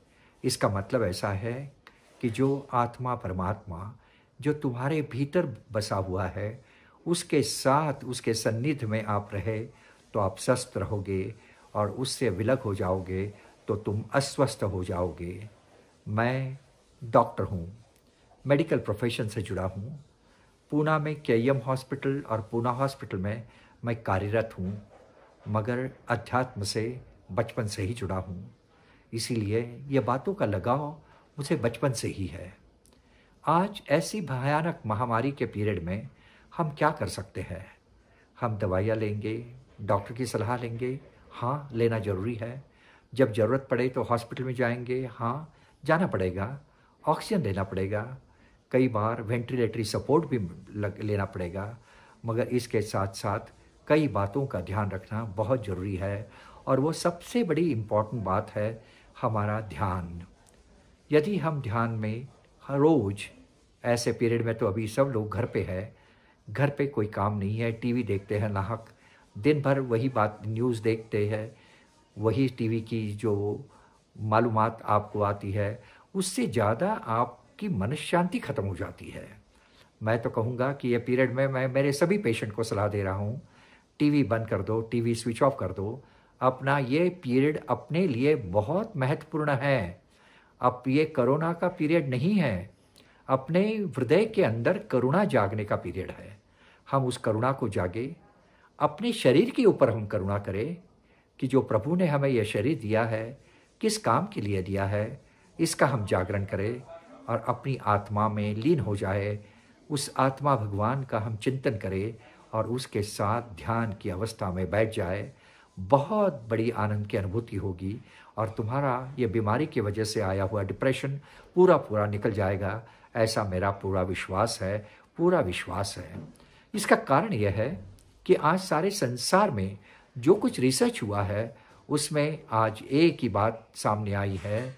इसका मतलब ऐसा है कि जो आत्मा परमात्मा जो तुम्हारे भीतर बसा हुआ है, उसके साथ, उसके सन्निध में आप रहे तो आप स्वस्थ रहोगे, और उससे विलग हो जाओगे तो तुम अस्वस्थ हो जाओगे। मैं डॉक्टर हूँ, मेडिकल प्रोफेशन से जुड़ा हूँ। पूना में केईएम हॉस्पिटल और पूना हॉस्पिटल में मैं कार्यरत हूँ, मगर अध्यात्म से बचपन से ही जुड़ा हूँ। इसीलिए ये बातों का लगाव मुझे बचपन से ही है। आज ऐसी भयानक महामारी के पीरियड में हम क्या कर सकते हैं? हम दवाइयाँ लेंगे, डॉक्टर की सलाह लेंगे, हाँ लेना ज़रूरी है। जब ज़रूरत पड़े तो हॉस्पिटल में जाएंगे, हाँ जाना पड़ेगा। ऑक्सीजन लेना पड़ेगा, कई बार वेंटिलेटरी सपोर्ट भी लेना पड़ेगा, मगर इसके साथ साथ कई बातों का ध्यान रखना बहुत ज़रूरी है। और वो सबसे बड़ी इम्पॉर्टेंट बात है हमारा ध्यान। यदि हम ध्यान में हर रोज़ ऐसे पीरियड में तो अभी सब लोग घर पे है, घर पे कोई काम नहीं है, टीवी देखते हैं नाहक, दिन भर वही बात न्यूज़ देखते हैं, वही टीवी की जो मालूमात आपको आती है उससे ज़्यादा आपकी मन शांति ख़त्म हो जाती है। मैं तो कहूँगा कि ये पीरियड में मैं मेरे सभी पेशेंट को सलाह दे रहा हूँ, टीवी बंद कर दो, टीवी स्विच ऑफ कर दो। अपना ये पीरियड अपने लिए बहुत महत्वपूर्ण है। अब ये कोरोना का पीरियड नहीं है, अपने हृदय के अंदर करुणा जागने का पीरियड है। हम उस करुणा को जागे, अपने शरीर के ऊपर हम करुणा करें कि जो प्रभु ने हमें यह शरीर दिया है, किस काम के लिए दिया है, इसका हम जागरण करें और अपनी आत्मा में लीन हो जाए। उस आत्मा भगवान का हम चिंतन करें और उसके साथ ध्यान की अवस्था में बैठ जाए। बहुत बड़ी आनंद की अनुभूति होगी और तुम्हारा ये बीमारी की वजह से आया हुआ डिप्रेशन पूरा निकल जाएगा, ऐसा मेरा पूरा विश्वास है, पूरा विश्वास है। इसका कारण यह है कि आज सारे संसार में जो कुछ रिसर्च हुआ है उसमें आज एक ही बात सामने आई है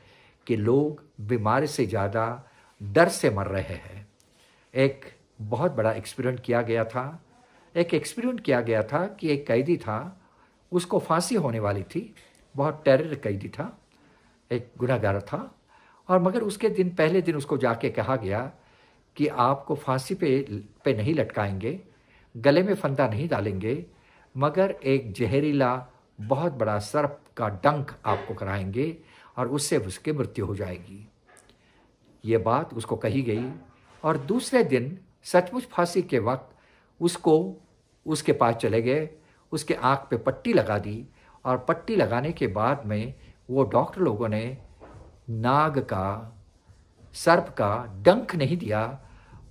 कि लोग बीमारी से ज़्यादा डर से मर रहे हैं। एक बहुत बड़ा एक्सपेरिमेंट किया गया था कि एक कैदी था, उसको फांसी होने वाली थी, बहुत टेरर कैदी था, एक गुनहगार था, और मगर उसके पहले दिन उसको जाके कहा गया कि आपको फांसी पे नहीं लटकाएंगे, गले में फंदा नहीं डालेंगे, मगर एक जहरीला बहुत बड़ा सर्प का डंक आपको कराएंगे और उससे उसकी मृत्यु हो जाएगी। ये बात उसको कही गई और दूसरे दिन सचमुच फांसी के वक्त उसको उसके पास चले गए, उसके आँख पे पट्टी लगा दी और पट्टी लगाने के बाद में वो डॉक्टर लोगों ने नाग का, सर्प का डंक नहीं दिया,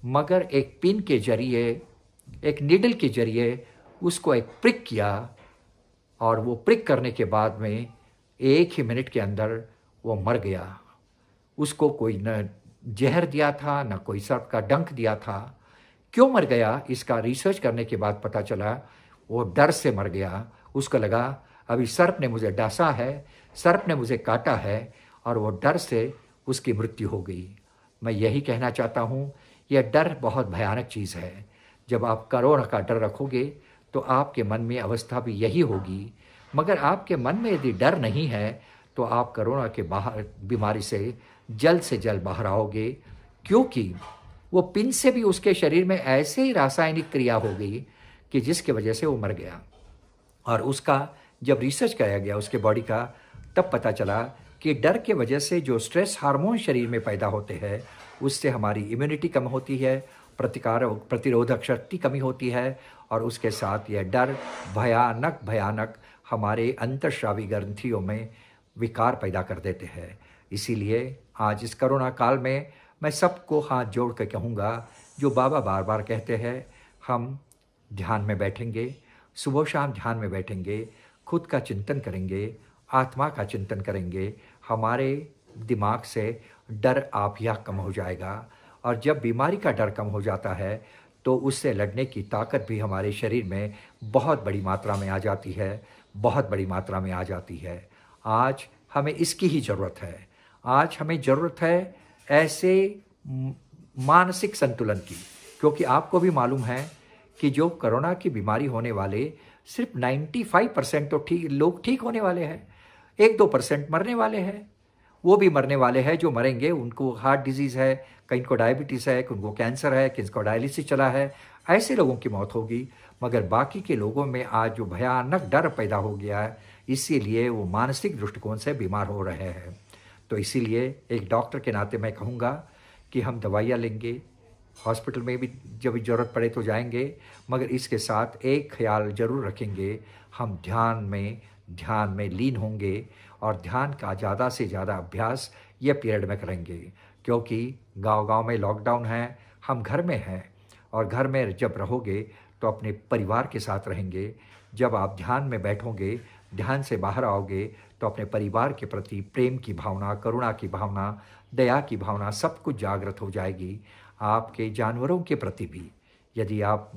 मगर एक पिन के जरिए, एक नीडल के जरिए उसको एक प्रिक किया और वो प्रिक करने के बाद में 1 ही मिनट के अंदर वो मर गया। उसको कोई न जहर दिया था, न कोई सर्प का डंक दिया था। क्यों मर गया, इसका रिसर्च करने के बाद पता चला वो डर से मर गया। उसको लगा अभी सर्प ने मुझे डांसा है, सर्प ने मुझे काटा है, और वो डर से उसकी मृत्यु हो गई। मैं यही कहना चाहता हूँ, यह डर बहुत भयानक चीज़ है। जब आप कोरोना का डर रखोगे तो आपके मन में अवस्था भी यही होगी, मगर आपके मन में यदि डर नहीं है तो आप कोरोना के बीमारी से जल्द बाहर आओगे, क्योंकि वो पिन से भी उसके शरीर में ऐसे ही रासायनिक क्रिया हो गई कि जिसके वजह से वो मर गया। और उसका जब रिसर्च कराया गया उसके बॉडी का, तब पता चला कि डर के वजह से जो स्ट्रेस हार्मोन शरीर में पैदा होते हैं उससे हमारी इम्यूनिटी कम होती है, प्रतिरोधक शक्ति कमी होती है, और उसके साथ यह डर भयानक हमारे अंतर्स्रावी ग्रंथियों में विकार पैदा कर देते हैं। इसीलिए आज इस कोरोना काल में मैं सबको हाथ जोड़ कर कहूँगा, जो बाबा बार बार कहते हैं, हम ध्यान में बैठेंगे, सुबह शाम ध्यान में बैठेंगे, खुद का चिंतन करेंगे, आत्मा का चिंतन करेंगे, हमारे दिमाग से डर आप ही कम हो जाएगा। और जब बीमारी का डर कम हो जाता है तो उससे लड़ने की ताकत भी हमारे शरीर में बहुत बड़ी मात्रा में आ जाती है, बहुत बड़ी मात्रा में आ जाती है। आज हमें इसकी ही ज़रूरत है। आज हमें ज़रूरत है ऐसे मानसिक संतुलन की, क्योंकि आपको भी मालूम है कि जो कोरोना की बीमारी होने वाले सिर्फ 95% तो लोग ठीक होने वाले हैं, 1-2% मरने वाले हैं। वो भी मरने वाले हैं जो मरेंगे, उनको हार्ट डिजीज़ है, कहीं को डायबिटीज़ है, कहीं को कैंसर है, किसी को डायलिसिस चला है, ऐसे लोगों की मौत होगी। मगर बाकी के लोगों में आज जो भयानक डर पैदा हो गया है, इसीलिए वो मानसिक दृष्टिकोण से बीमार हो रहे हैं। तो इसीलिए एक डॉक्टर के नाते मैं कहूँगा कि हम दवाइयाँ लेंगे, हॉस्पिटल में भी जब ज़रूरत पड़े तो जाएंगे, मगर इसके साथ एक ख्याल ज़रूर रखेंगे, हम ध्यान में लीन होंगे और ध्यान का ज़्यादा से ज़्यादा अभ्यास ये पीरियड में करेंगे। क्योंकि गांव में लॉकडाउन है, हम घर में हैं, और घर में जब रहोगे तो अपने परिवार के साथ रहेंगे। जब आप ध्यान में बैठोगे, ध्यान से बाहर आओगे तो अपने परिवार के प्रति प्रेम की भावना, करुणा की भावना, दया की भावना सब कुछ जागृत हो जाएगी। आपके जानवरों के प्रति भी, यदि आप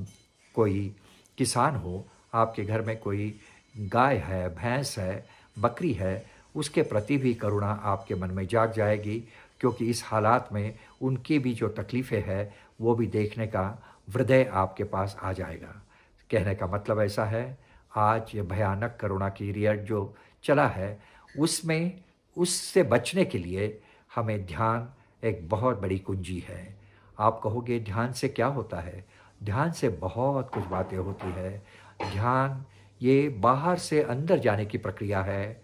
कोई किसान हो, आपके घर में कोई गाय है, भैंस है, बकरी है, उसके प्रति भी करुणा आपके मन में जाग जाएगी। क्योंकि इस हालात में उनकी भी जो तकलीफ़ें हैं वो भी देखने का हृदय आपके पास आ जाएगा। कहने का मतलब ऐसा है, आज ये भयानक कोरोना पीरियड जो चला है उसमें उससे बचने के लिए हमें ध्यान एक बहुत बड़ी कुंजी है। आप कहोगे ध्यान से क्या होता है? ध्यान से बहुत कुछ बातें होती है। ध्यान ये बाहर से अंदर जाने की प्रक्रिया है।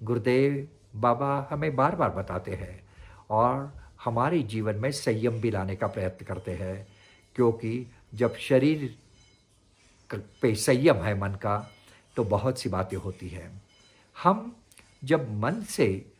गुरुदेव बाबा हमें बार बार बताते हैं और हमारे जीवन में संयम भी लाने का प्रयत्न करते हैं, क्योंकि जब शरीर पे संयम है मन का तो बहुत सी बातें होती हैं। हम जब मन से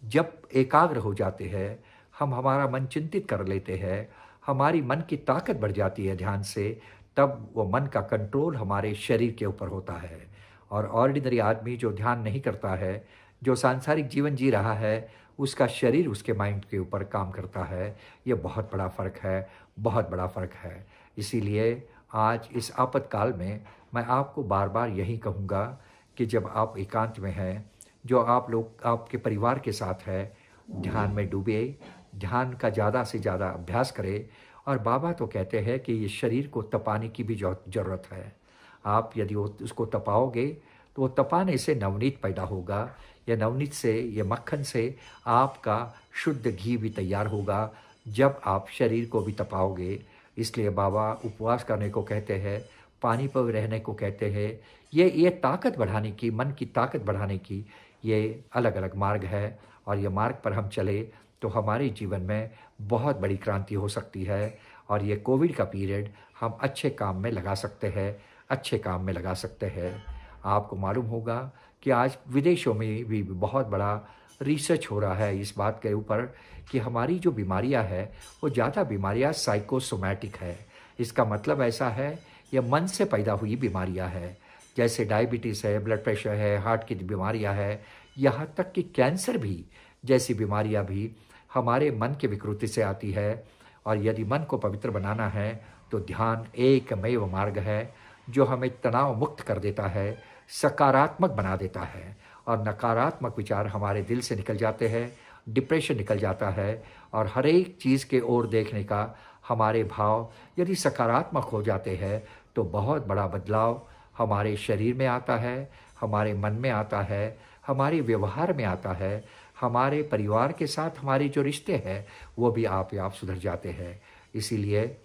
जब एकाग्र हो जाते हैं, हम हमारा मन चिंतित कर लेते हैं, हमारी मन की ताकत बढ़ जाती है ध्यान से, तब वो मन का कंट्रोल हमारे शरीर के ऊपर होता है। और ऑर्डिनरी आदमी जो ध्यान नहीं करता है, जो सांसारिक जीवन जी रहा है, उसका शरीर उसके माइंड के ऊपर काम करता है। ये बहुत बड़ा फ़र्क है, बहुत बड़ा फ़र्क है। इसीलिए आज इस आपातकाल में मैं आपको बार बार यही कहूँगा कि जब आप एकांत में हैं, जो आप लोग आपके परिवार के साथ है, ध्यान में डूबे, ध्यान का ज़्यादा से ज़्यादा अभ्यास करें। और बाबा तो कहते हैं कि ये शरीर को तपाने की भी ज़रूरत है। आप यदि उसको तपाओगे तो वो तपाने से नवनीत पैदा होगा, या नवनीत से, ये मक्खन से आपका शुद्ध घी भी तैयार होगा जब आप शरीर को भी तपाओगे। इसलिए बाबा उपवास करने को कहते हैं, पानी पर रहने को कहते हैं। ये ताकत बढ़ाने की, मन की ताकत बढ़ाने की ये अलग अलग मार्ग है, और ये मार्ग पर हम चले तो हमारे जीवन में बहुत बड़ी क्रांति हो सकती है। और ये कोविड का पीरियड हम अच्छे काम में लगा सकते हैं, अच्छे काम में लगा सकते हैं। आपको मालूम होगा कि आज विदेशों में भी बहुत बड़ा रिसर्च हो रहा है इस बात के ऊपर कि हमारी जो बीमारियां हैं वो ज़्यादा बीमारियां साइकोसोमैटिक है। इसका मतलब ऐसा है ये मन से पैदा हुई बीमारियां हैं, जैसे डायबिटीज़ है, ब्लड प्रेशर है, हार्ट की बीमारियां है, यहाँ तक कि कैंसर भी जैसी बीमारियां भी हमारे मन की विकृति से आती है। और यदि मन को पवित्र बनाना है तो ध्यान एकमेव मार्ग है जो हमें तनाव मुक्त कर देता है, सकारात्मक बना देता है, और नकारात्मक विचार हमारे दिल से निकल जाते हैं, डिप्रेशन निकल जाता है, और हर एक चीज़ के ओर देखने का हमारे भाव यदि सकारात्मक हो जाते हैं तो बहुत बड़ा बदलाव हमारे शरीर में आता है, हमारे मन में आता है, हमारे व्यवहार में आता है, हमारे परिवार के साथ हमारे जो रिश्ते हैं वो भी आप सुधर जाते हैं। इसीलिए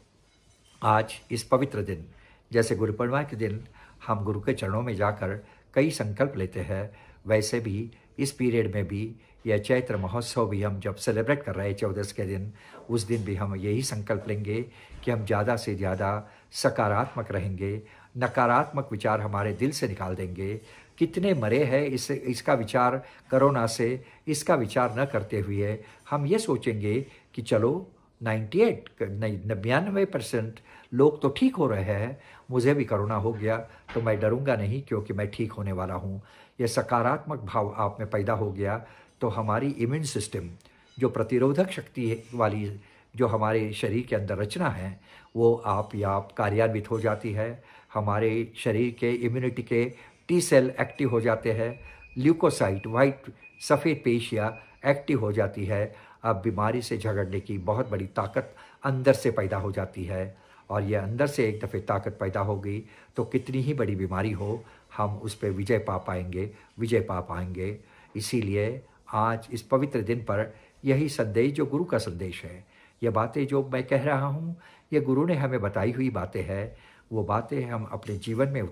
आज इस पवित्र दिन, जैसे गुरु पूर्णिमा के दिन हम गुरु के चरणों में जाकर कई संकल्प लेते हैं, वैसे भी इस पीरियड में भी यह चैत्र महोत्सव भी हम जब सेलिब्रेट कर रहे हैं 14 के दिन, उस दिन भी हम यही संकल्प लेंगे कि हम ज़्यादा से ज़्यादा सकारात्मक रहेंगे, नकारात्मक विचार हमारे दिल से निकाल देंगे। कितने मरे हैं इसका विचार कोरोना से, इसका विचार न करते हुए हम ये सोचेंगे कि चलो 99% लोग तो ठीक हो रहे हैं, मुझे भी कोरोना हो गया तो मैं डरूंगा नहीं क्योंकि मैं ठीक होने वाला हूँ। यह सकारात्मक भाव आप में पैदा हो गया तो हमारी इम्यून सिस्टम, जो प्रतिरोधक शक्ति वाली जो हमारे शरीर के अंदर रचना है, वो आप कार्यान्वित हो जाती है। हमारे शरीर के इम्यूनिटी के टी सेल एक्टिव हो जाते हैं, ल्यूकोसाइट, वाइट सफ़ेद पेशियाँ एक्टिव हो जाती है। अब बीमारी से झगड़ने की बहुत बड़ी ताकत अंदर से पैदा हो जाती है, और यह अंदर से एक दफ़े ताकत पैदा हो गई तो कितनी ही बड़ी बीमारी हो हम उस पर विजय पा पाएंगे। इसीलिए आज इस पवित्र दिन पर यही संदेश जो गुरु का संदेश है, ये बातें जो मैं कह रहा हूँ ये गुरु ने हमें बताई हुई बातें हैं, वो बातें हम अपने जीवन में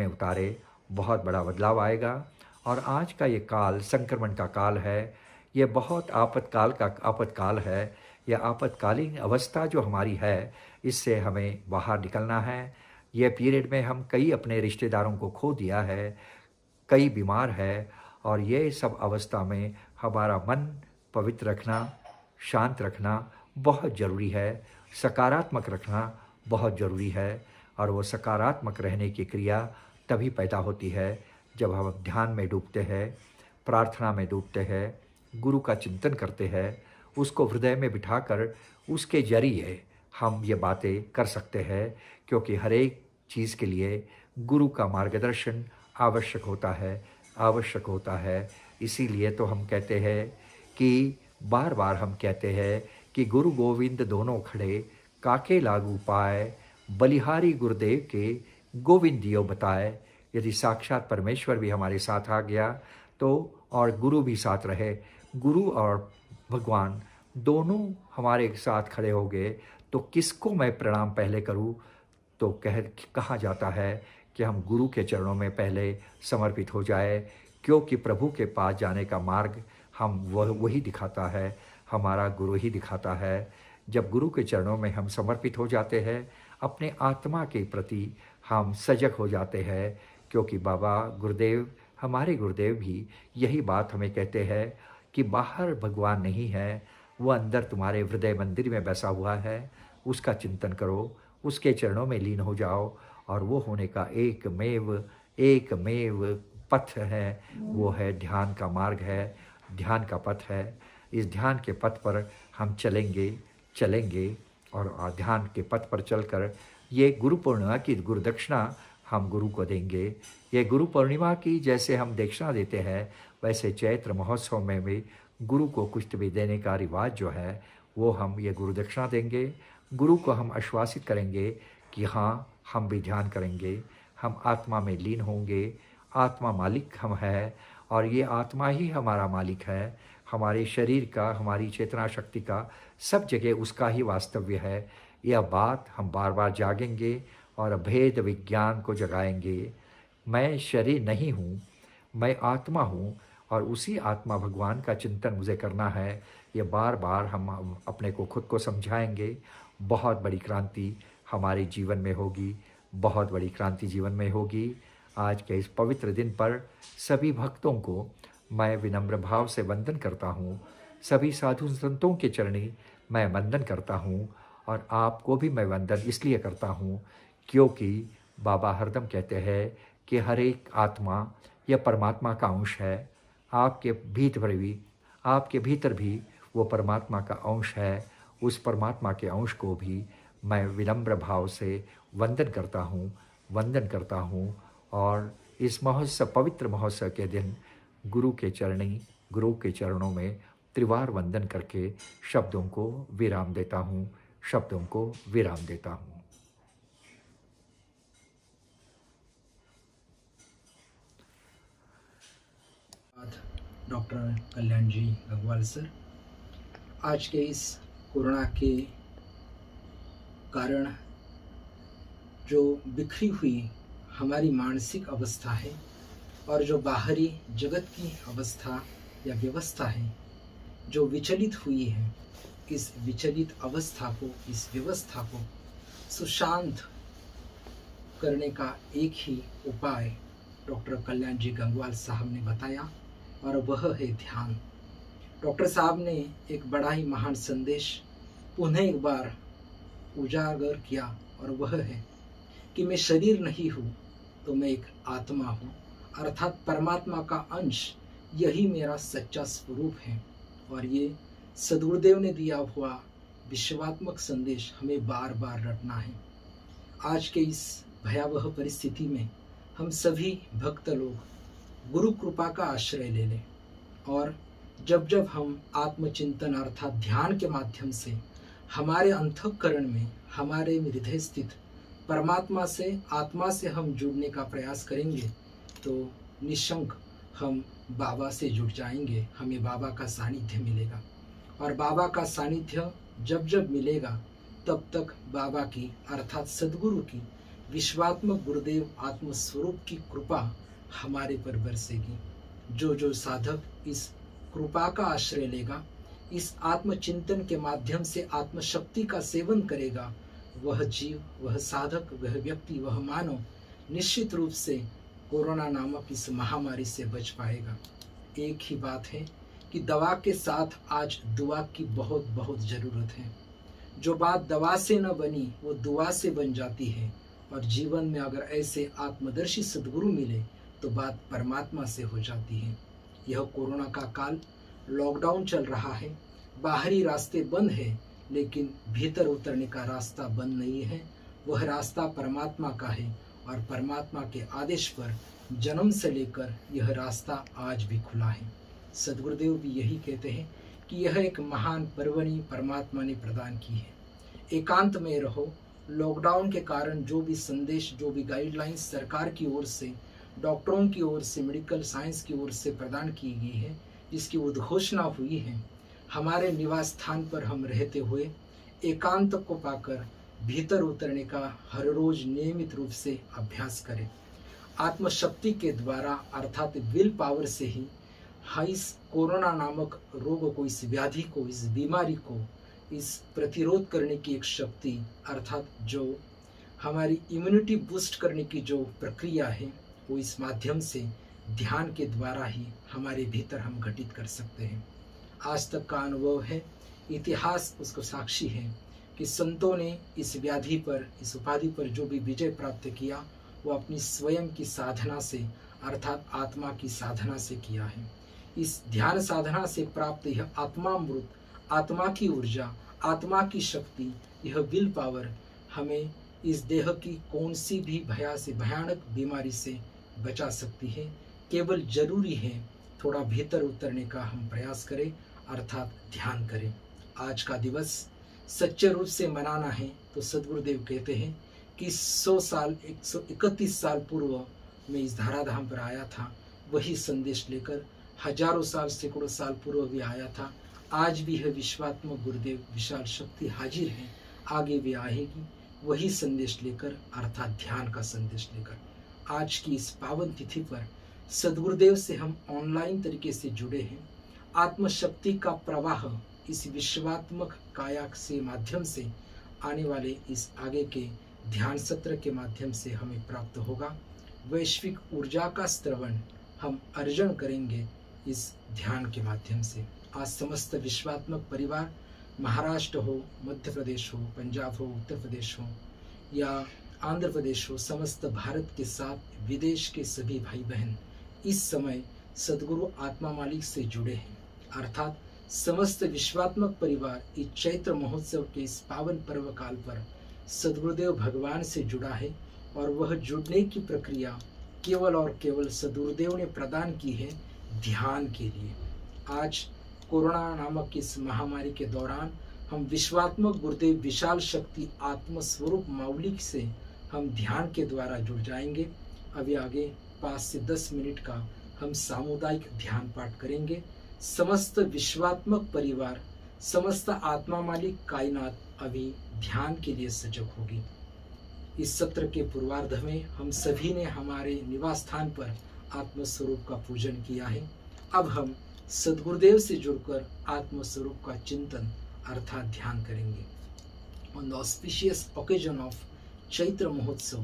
उतारे, बहुत बड़ा बदलाव आएगा। और आज का ये काल संक्रमण का काल है, ये बहुत आपातकाल है। यह आपातकालीन अवस्था जो हमारी है, इससे हमें बाहर निकलना है। यह पीरियड में हम कई अपने रिश्तेदारों को खो दिया है, कई बीमार है, और ये सब अवस्था में हमारा मन पवित्र रखना, शांत रखना बहुत ज़रूरी है, सकारात्मक रखना बहुत ज़रूरी है। और वो सकारात्मक रहने की क्रिया तभी पैदा होती है जब हम ध्यान में डूबते हैं, प्रार्थना में डूबते हैं, गुरु का चिंतन करते हैं, उसको हृदय में बिठाकर उसके जरिए हम ये बातें कर सकते हैं। क्योंकि हर एक चीज़ के लिए गुरु का मार्गदर्शन आवश्यक होता है। इसीलिए तो हम कहते हैं कि बार बार हम कहते हैं कि गुरु गोविंद दोनों खड़े, काके लागू पाए, बलिहारी गुरुदेव के गोविंद दियो बताए। यदि साक्षात परमेश्वर भी हमारे साथ आ गया तो, और गुरु भी साथ रहे, गुरु और भगवान दोनों हमारे साथ खड़े हो गए, तो किसको मैं प्रणाम पहले करूं? तो कहा जाता है कि हम गुरु के चरणों में पहले समर्पित हो जाए, क्योंकि प्रभु के पास जाने का मार्ग वही दिखाता है, हमारा गुरु ही दिखाता है। जब गुरु के चरणों में हम समर्पित हो जाते हैं, अपने आत्मा के प्रति हम सजग हो जाते हैं, क्योंकि बाबा गुरुदेव, हमारे गुरुदेव भी यही बात हमें कहते हैं कि बाहर भगवान नहीं है, वो अंदर तुम्हारे हृदय मंदिर में बैसा हुआ है। उसका चिंतन करो, उसके चरणों में लीन हो जाओ, और वो होने का एकमेव पथ है, वो है ध्यान का मार्ग है, ध्यान का पथ है। इस ध्यान के पथ पर हम चलेंगे और ध्यान के पथ पर चलकर ये गुरु पूर्णिमा की गुरु दक्षिणा हम गुरु को देंगे। ये गुरु पूर्णिमा की जैसे हम दक्षिणा देते हैं, वैसे चैत्र महोत्सव में भी गुरु को कुछ भी देने का रिवाज जो है, वो हम ये गुरु दक्षिणा देंगे। गुरु को हम आश्वासित करेंगे कि हाँ, हम भी ध्यान करेंगे, हम आत्मा में लीन होंगे। आत्मा मालिक हम है, और ये आत्मा ही हमारा मालिक है। हमारे शरीर का, हमारी चेतना शक्ति का, सब जगह उसका ही वास्तव्य है। यह बात हम बार बार जागेंगे और भेद विज्ञान को जगाएंगे। मैं शरीर नहीं हूँ, मैं आत्मा हूँ, और उसी आत्मा भगवान का चिंतन मुझे करना है। ये बार बार हम अपने को खुद को समझाएंगे। बहुत बड़ी क्रांति हमारे जीवन में होगी, बहुत बड़ी क्रांति जीवन में होगी। आज के इस पवित्र दिन पर सभी भक्तों को मैं विनम्र भाव से वंदन करता हूँ। सभी साधु संतों के चरणी मैं वंदन करता हूँ, और आपको भी मैं वंदन इसलिए करता हूँ क्योंकि बाबा हरदम कहते हैं कि हर एक आत्मा यह परमात्मा का अंश है। आपके भीतर भी वो परमात्मा का अंश है। उस परमात्मा के अंश को भी मैं विनम्र भाव से वंदन करता हूँ। और इस महोत्सव, पवित्र महोत्सव के दिन गुरु के चरणों में त्रिवार वंदन करके शब्दों को विराम देता हूँ। डॉक्टर कल्याण जी गंगवाल सर, आज के इस कोरोना के कारण जो बिखरी हुई हमारी मानसिक अवस्था है, और जो बाहरी जगत की अवस्था या व्यवस्था है जो विचलित हुई है, इस विचलित अवस्था को, इस व्यवस्था को सुशांत करने का एक ही उपाय डॉक्टर कल्याण जी गंगवाल साहब ने बताया, और वह है ध्यान। डॉक्टर साहब ने एक बड़ा ही महान संदेश पुनः एक बार उजागर किया, और वह है कि मैं शरीर नहीं हूँ तो मैं एक आत्मा हूँ, अर्थात परमात्मा का अंश, यही मेरा सच्चा स्वरूप है। और ये सद्गुरुदेव ने दिया हुआ विश्वात्मक संदेश हमें बार बार रटना है। आज के इस भयावह परिस्थिति में हम सभी भक्त लोग गुरु कृपा का आश्रय ले लें, और जब जब हम आत्मचिंतन अर्थात ध्यान के माध्यम से हमारे अंतःकरण में, हमारे हृदय स्थित परमात्मा से, आत्मा से हम जुड़ने का प्रयास करेंगे, तो निशंक हम बाबा से जुड़ जाएंगे, हमें बाबा का सानिध्य मिलेगा। और बाबा का सानिध्य जब जब मिलेगा, तब तक बाबा की अर्थात सद्गुरु की, विश्वात्मक गुरुदेव आत्मस्वरूप की कृपा हमारे पर बरसेगी। जो जो साधक इस कृपा का आश्रय लेगा, इस आत्मचिंतन के माध्यम से आत्मशक्ति का सेवन करेगा, वह जीव, वह साधक, वह व्यक्ति, वह मानव निश्चित रूप से कोरोना नामक इस महामारी से बच पाएगा। एक ही बात है कि दवा के साथ आज दुआ की बहुत बहुत ज़रूरत है। जो बात दवा से न बनी वो दुआ से बन जाती है, और जीवन में अगर ऐसे आत्मदर्शी सद्गुरु मिले तो बात परमात्मा से हो जाती है। यह कोरोना का काल, लॉकडाउन चल रहा है, बाहरी रास्ते बंद है, लेकिन भीतर उतरने का रास्ता बंद नहीं है। वह रास्ता परमात्मा का है, और परमात्मा के आदेश पर जन्म से लेकर यह रास्ता आज भी खुला है। सद्गुरुदेव भी यही कहते हैं कि यह एक महान परवनी परमात्मा ने प्रदान की है। एकांत में रहो। लॉकडाउन के कारण जो भी संदेश, जो भी गाइडलाइंस सरकार की ओर से, डॉक्टरों की ओर से, मेडिकल साइंस की ओर से प्रदान की गई है, जिसकी उद्घोषणा हुई है, हमारे निवास स्थान पर हम रहते हुए एकांत को पाकर भीतर उतरने का हर रोज नियमित रूप से अभ्यास करें। आत्मशक्ति के द्वारा अर्थात विल पावर से ही इस कोरोना नामक रोग को, इस व्याधि को, इस बीमारी को, इस प्रतिरोध करने की एक शक्ति अर्थात जो हमारी इम्यूनिटी बूस्ट करने की जो प्रक्रिया है, वो इस माध्यम से ध्यान के द्वारा ही हमारे भीतर हम घटित कर सकते हैं। आज तक का अनुभव है, इतिहास उसको साक्षी है कि संतों ने इस व्याधि पर, इस उपाधि पर जो भी विजय प्राप्त किया, वो अपनी स्वयं की साधना से अर्थात आत्मा की साधना से किया है। इस ध्यान साधना से प्राप्त यह आत्मामृत, आत्मा की ऊर्जा, आत्मा की शक्ति, यह विल पावर हमें इस देह की कौन सी भी भयानक बीमारी से बचा सकती है। केवल जरूरी है थोड़ा भीतर उतरने का हम प्रयास करें अर्थात ध्यान करें। आज का दिवस सच्चे रूप से मनाना है तो सद्गुरुदेव कहते हैं कि 100 साल 131 साल पूर्व मैं इस धराधाम पर आया था, वही संदेश लेकर हजारों साल, सैकड़ों साल पूर्व भी आया था। आज भी यह विश्वात्मक गुरुदेव विशाल शक्ति हाजिर है, आगे भी आएगी वही संदेश लेकर अर्थात ध्यान का संदेश लेकर। आज की इस पावन तिथि पर सद्गुरुदेव से हम ऑनलाइन तरीके से जुड़े हैं। आत्मशक्ति का प्रवाह इस विश्वात्मक काया से माध्यम से आने वाले इस आगे के ध्यान सत्र के माध्यम से हमें प्राप्त होगा। वैश्विक ऊर्जा का स्त्रवण हम अर्जन करेंगे इस ध्यान के माध्यम से। आज समस्त विश्वात्मक परिवार, महाराष्ट्र हो, मध्य प्रदेश हो, पंजाब हो, उत्तर प्रदेश हो या आंध्र प्रदेश हो, समस्त भारत के साथ विदेश के सभी भाई बहन इस समय सद्गुरु आत्मा मालिक से जुड़े हैं। अर्थात समस्त विश्वात्मक परिवार इस चैत्र महोत्सव के इस पावन पर्व काल पर सद्गुरुदेव भगवान से जुड़ा है और वह जुड़ने की प्रक्रिया केवल और केवल सद्गुरुदेव ने प्रदान की है ध्यान के लिए। आज कोरोना नामक इस महामारी के दौरान हम विश्वात्मक गुरुदेव विशाल शक्ति आत्म स्वरूप माउली से हम ध्यान के द्वारा जुड़ जाएंगे। अभी आगे 5 से 10 मिनट का हम सामुदायिक ध्यान पाठ करेंगे। समस्त विश्वात्मक परिवार, समस्त आत्मा मालिक कायनात अभी ध्यान के लिए सजग होगी। इस सत्र के पूर्वार्ध में हम सभी ने हमारे निवास स्थान पर आत्मस्वरूप का पूजन किया है। अब हम सद्गुरुदेव से जुड़कर आत्मस्वरूप का चिंतन अर्थात ध्यान करेंगे। On the auspicious occasion of Chaitra Mahotsav,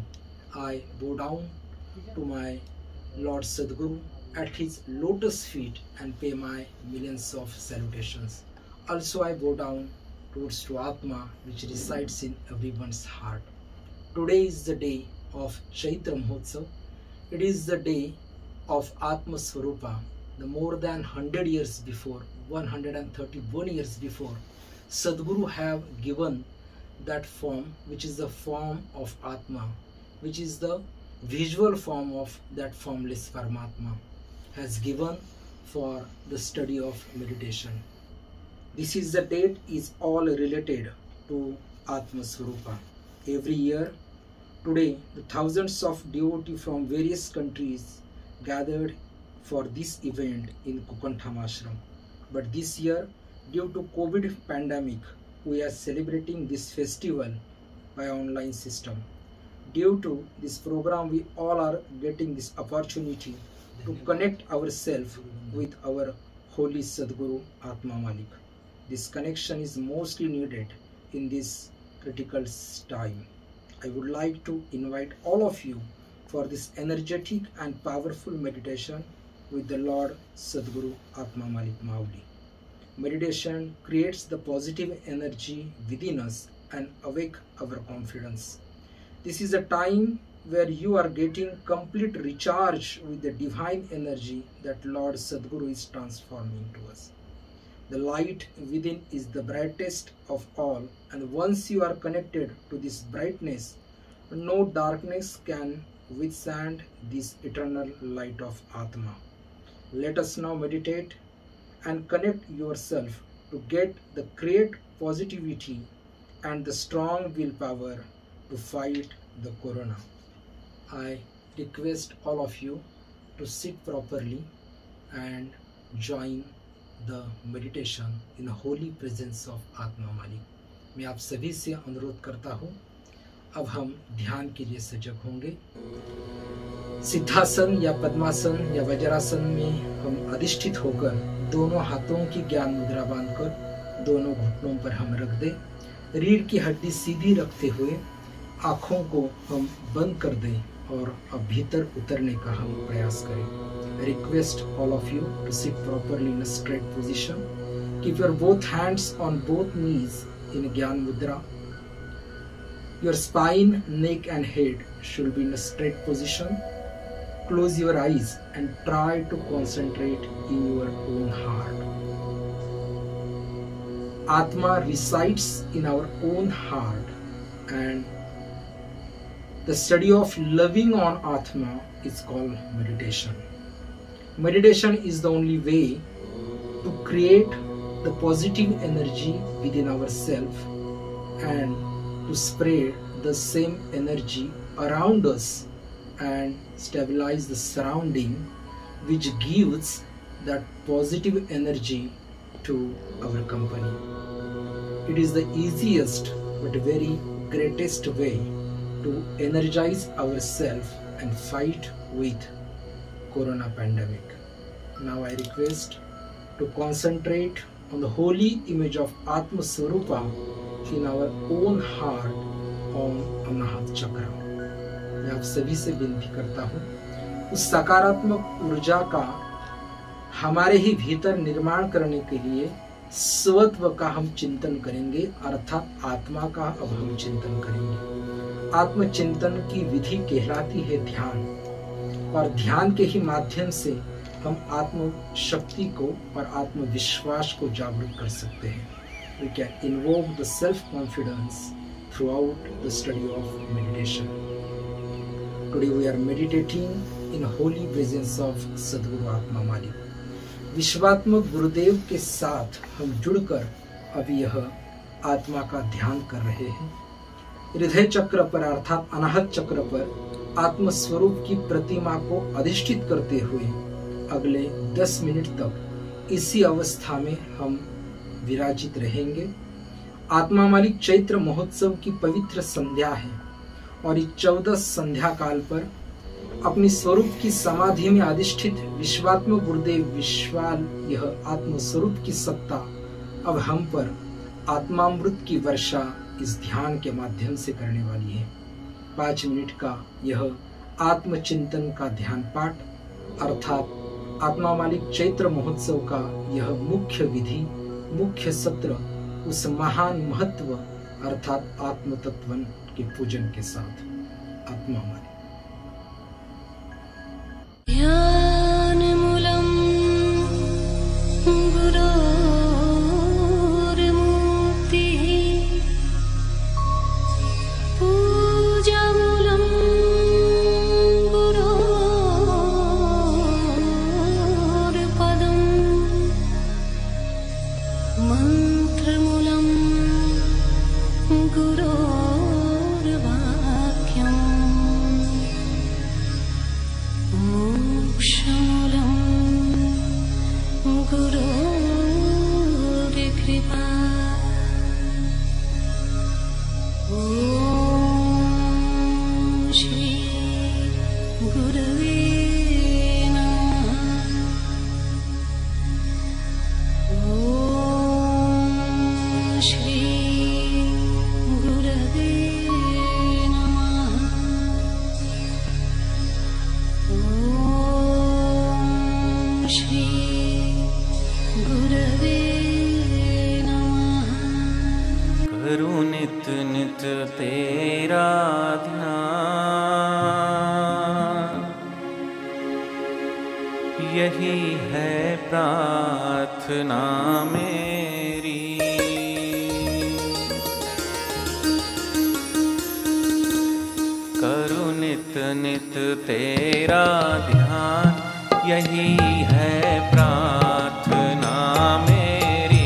I bow down to my Lord Sadguru at his lotus feet and pay my millions of salutations. Also I bow down towards to Atma which resides in everyone's heart. Today is the day of Chaitra Mahotsav. It is the day of Atma Swarupa. The more than 100 years before, 131 years before, Sadguru have given that form which is the form of Atma, which is the visual form of that formless Paramatma, has given for the study of meditation. This is the date is all related to Atma Swarupa. Every year, today, the thousands of devotees from various countries gathered for this event in Kukantham Ashram. But this year, due to COVID pandemic, we are celebrating this festival by online system. Due to this program, we all are getting this opportunity to connect ourselves with our holy Sadguru Atma Malik. This connection is mostly needed in this critical time. I would like to invite all of you for this energetic and powerful meditation with the Lord Sadguru Atma Malik Mauli. Meditation creates the positive energy within us and awake our confidence. This is a time where you are getting complete recharge with the divine energy that Lord Sadguru is transforming to us. The light within is the brightest of all, and once you are connected to this brightness, no darkness can withstand this eternal light of Atma. Let us now meditate and connect yourself to get the great positivity and the strong willpower to fight the corona. I request all of you to sit properly and join the meditation in the holy presence of आत्मा मालिक। मैं आप सभी से अनुरोध करता हूँ, अब हम ध्यान के लिए सजग होंगे। सिद्धासन या पद्मासन या वज्रासन में हम अधिष्ठित होकर दोनों हाथों की ज्ञान मुद्रा बांधकर दोनों घुटनों पर हम रख दें। रीढ़ की हड्डी सीधी रखते हुए आँखों को हम बंद कर दें और अब भीतर उतरने का हम प्रयास करें। Request all of you to sit properly in a straight position. Keep your both hands on both knees in gyan mudra. Your spine, neck and head should be in a straight position. Close your eyes and try to concentrate in your own heart. Atma resides in our own heart, and the study of loving on Atma is called meditation. Meditation is the only way to create the positive energy within ourselves and to spread the same energy around us and stabilize the surrounding, which gives that positive energy to our company. It is the easiest but very greatest way to energize ourselves and fight with corona pandemic. Now I request to concentrate on the holy image of Atma Swarupa in our own heart on अनाहत चक्र। मैं आप सभी से विनती करता हूँ, उस सकारात्मक ऊर्जा का हमारे ही भीतर निर्माण करने के लिए स्वत्व का हम चिंतन करेंगे, अर्थात आत्मा का अब हम चिंतन करेंगे। आत्मचिंतन की विधि कहलाती है ध्यान, और ध्यान के ही माध्यम से हम आत्म शक्ति को और आत्मविश्वास को जागरूक कर सकते हैं। We can invoke the self-confidence throughout the study of meditation. Today we are meditating in holy presence of Sadguru Atma Malik. विश्वात्मक गुरुदेव के साथ हम जुड़कर अब यह आत्मा का ध्यान कर रहे हैं। हृदय चक्र पर अर्थात अनाहत चक्र पर आत्म स्वरूप की प्रतिमा को अधिष्ठित करते हुए अगले 10 मिनट तक इसी अवस्था में हम विराजित रहेंगे। आत्मा मालिक चैत्र महोत्सव की पवित्र संध्या है और इस 14 संध्या काल पर अपनी स्वरूप की समाधि में अधिष्ठित विश्वात्मक गुरुदेव विश्वाल यह आत्म स्वरूप की सत्ता अब हम पर आत्मामृत की वर्षा इस ध्यान के माध्यम से करने वाली है। 5 मिनट का यह आत्मचिंतन का ध्यान पाठ अर्थात आत्मा मालिक चैत्र महोत्सव का यह मुख्य विधि, मुख्य सत्र उस महान महत्व अर्थात आत्म तत्व के पूजन के साथ। आत्मा मालिक यही है प्रार्थना मेरी। करूं नित नित तेरा ध्यान, यही है प्रार्थना मेरी।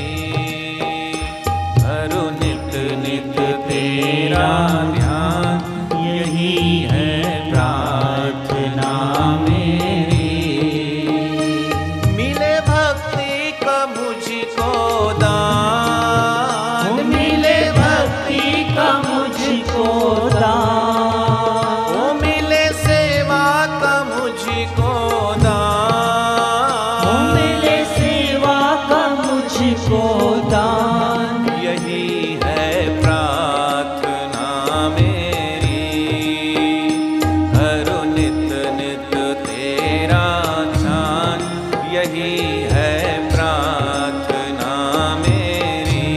यही है प्रार्थना मेरी।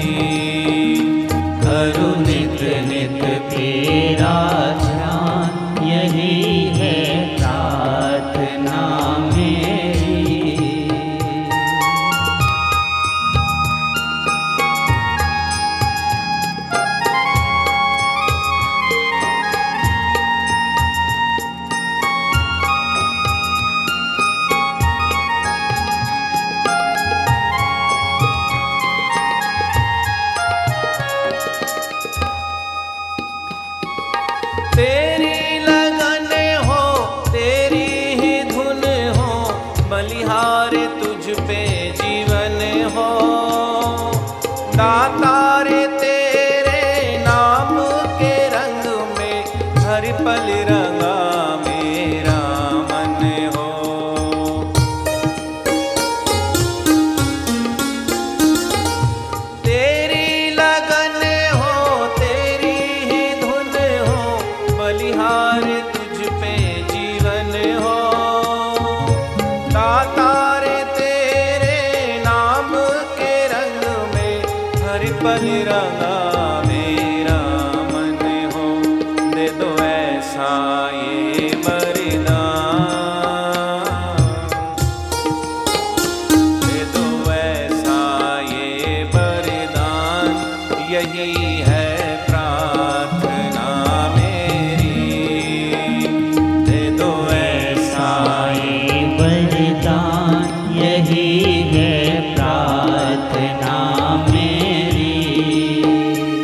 करूं नित नित तेरा ध्यान, यही है प्रार्थना मेरी। तेरी लगन हो, तेरी ही धुन हो, बलिहार तुझ पे जीवन हो। दातारे तेरे नाम के रंग में हर पल रंगा मेरा मन हो। तेरी लगन हो, तेरी ही धुन हो, बलिहार तुझ पे जीवन हो। दातारे तेरे नाम के रंग में हर पल रंगा मेरा मन हो। दे दो ऐसा ये वरदान, दे दो ऐसा ये वरदान, यही है प्रार्थना मेरी। दे दो ऐसा ये वरदान, यही है प्रार्थना मेरी।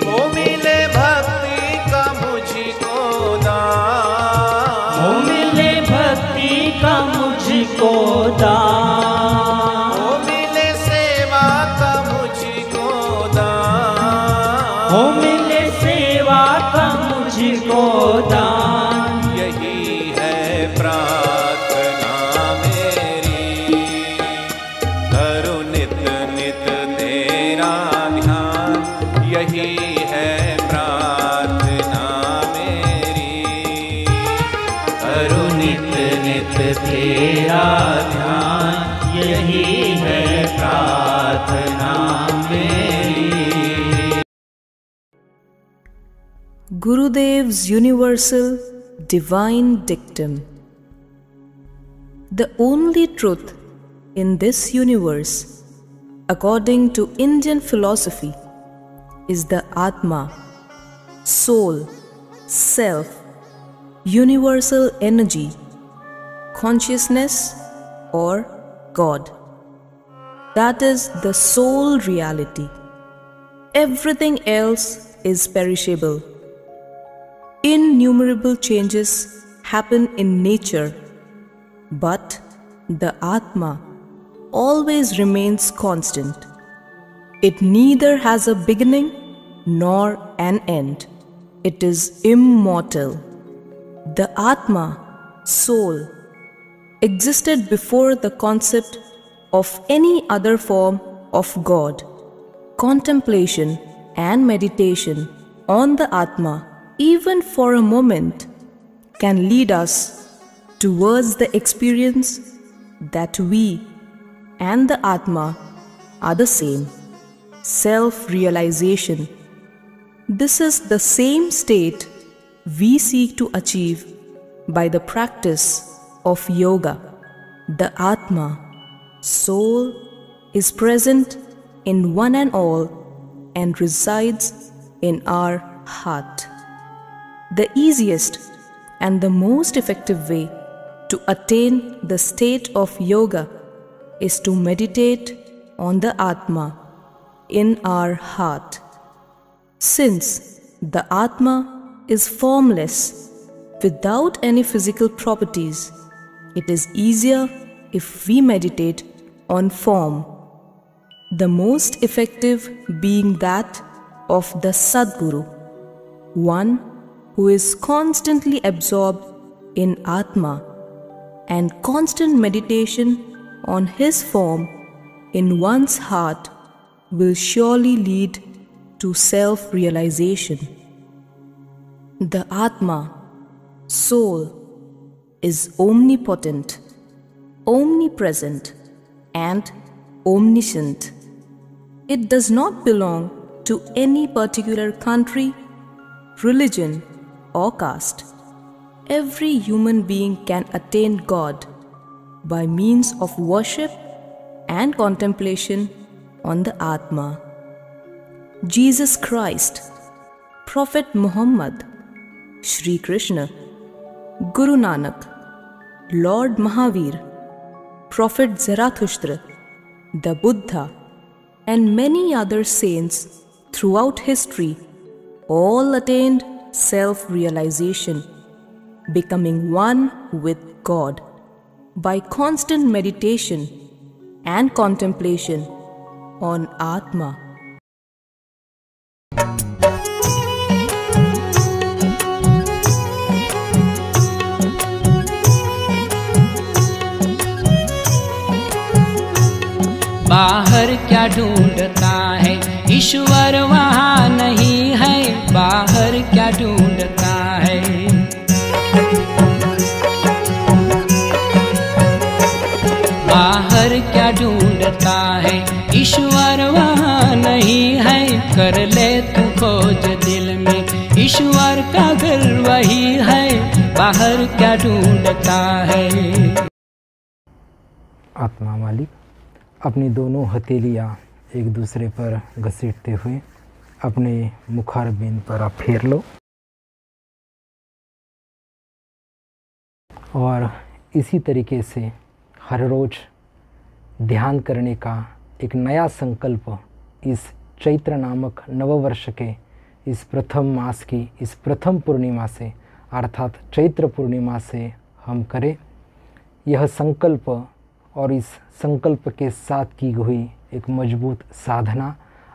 ओ मिले भक्ति का मुझको दान, ओ मिले भक्ति का मुझको दान, ओ मिले सेवा का मुझको दान, ओ मिले सेवा का मुझको दान। यही है प्रार्थना मेरी। करूं नित नित तेरा ध्यान, यही है प्रार्थना मेरी। करूं नित नित तेरा ध्यान, यही है प्रार्थना मेरी। Gurudev's universal divine dictum. The only truth in this universe, according to Indian philosophy, is the Atma, soul, self, universal energy, consciousness, or God. That is the sole reality. Everything else is perishable. Innumerable changes happen in nature, but the Atma always remains constant. It neither has a beginning nor an end. It is immortal. The Atma, soul, existed before the concept of any other form of God. Contemplation and meditation on the Atma, even for a moment, can lead us towards the experience that we and the Atma are the same. Self-realization. This is the same state we seek to achieve by the practice of yoga. The Atma, soul, is present in one and all and resides in our heart. The easiest and the most effective way to attain the state of yoga is to meditate on the Atma in our heart. Since the Atma is formless, without any physical properties, it is easier if we meditate on form. The most effective being that of the Sadguru, one who is constantly absorbed in Atma, and constant meditation on his form in one's heart will surely lead to self-realization. The Atma, soul, is omnipotent, omnipresent, and omniscient. It does not belong to any particular country, religion, or caste. Every human being can attain God by means of worship and contemplation on the Atma. Jesus Christ, Prophet Muhammad, Shri Krishna, Guru Nanak, Lord Mahavir, Prophet Zarathustra, the Buddha, and many other saints throughout history all attained self-realization, becoming one with God by constant meditation and contemplation on Atma. बाहर क्या ढूंढता है ईश्वर वहाँ नहीं है, बाहर क्या ढूंढता है। बाहर क्या ढूंढता है ईश्वर वहाँ नहीं है, कर ले तू खोज दिल में ईश्वर का घर वही है, बाहर क्या ढूंढता है। आत्मा मालिक अपनी दोनों हथेलियाँ एक दूसरे पर घसीटते हुए अपने मुखारबिंद पर आप फेर लो और इसी तरीके से हर रोज़ ध्यान करने का एक नया संकल्प इस चैत्र नामक नववर्ष के इस प्रथम मास की इस प्रथम पूर्णिमा से अर्थात चैत्र पूर्णिमा से हम करें। यह संकल्प और इस संकल्प के साथ की हुई एक मजबूत साधना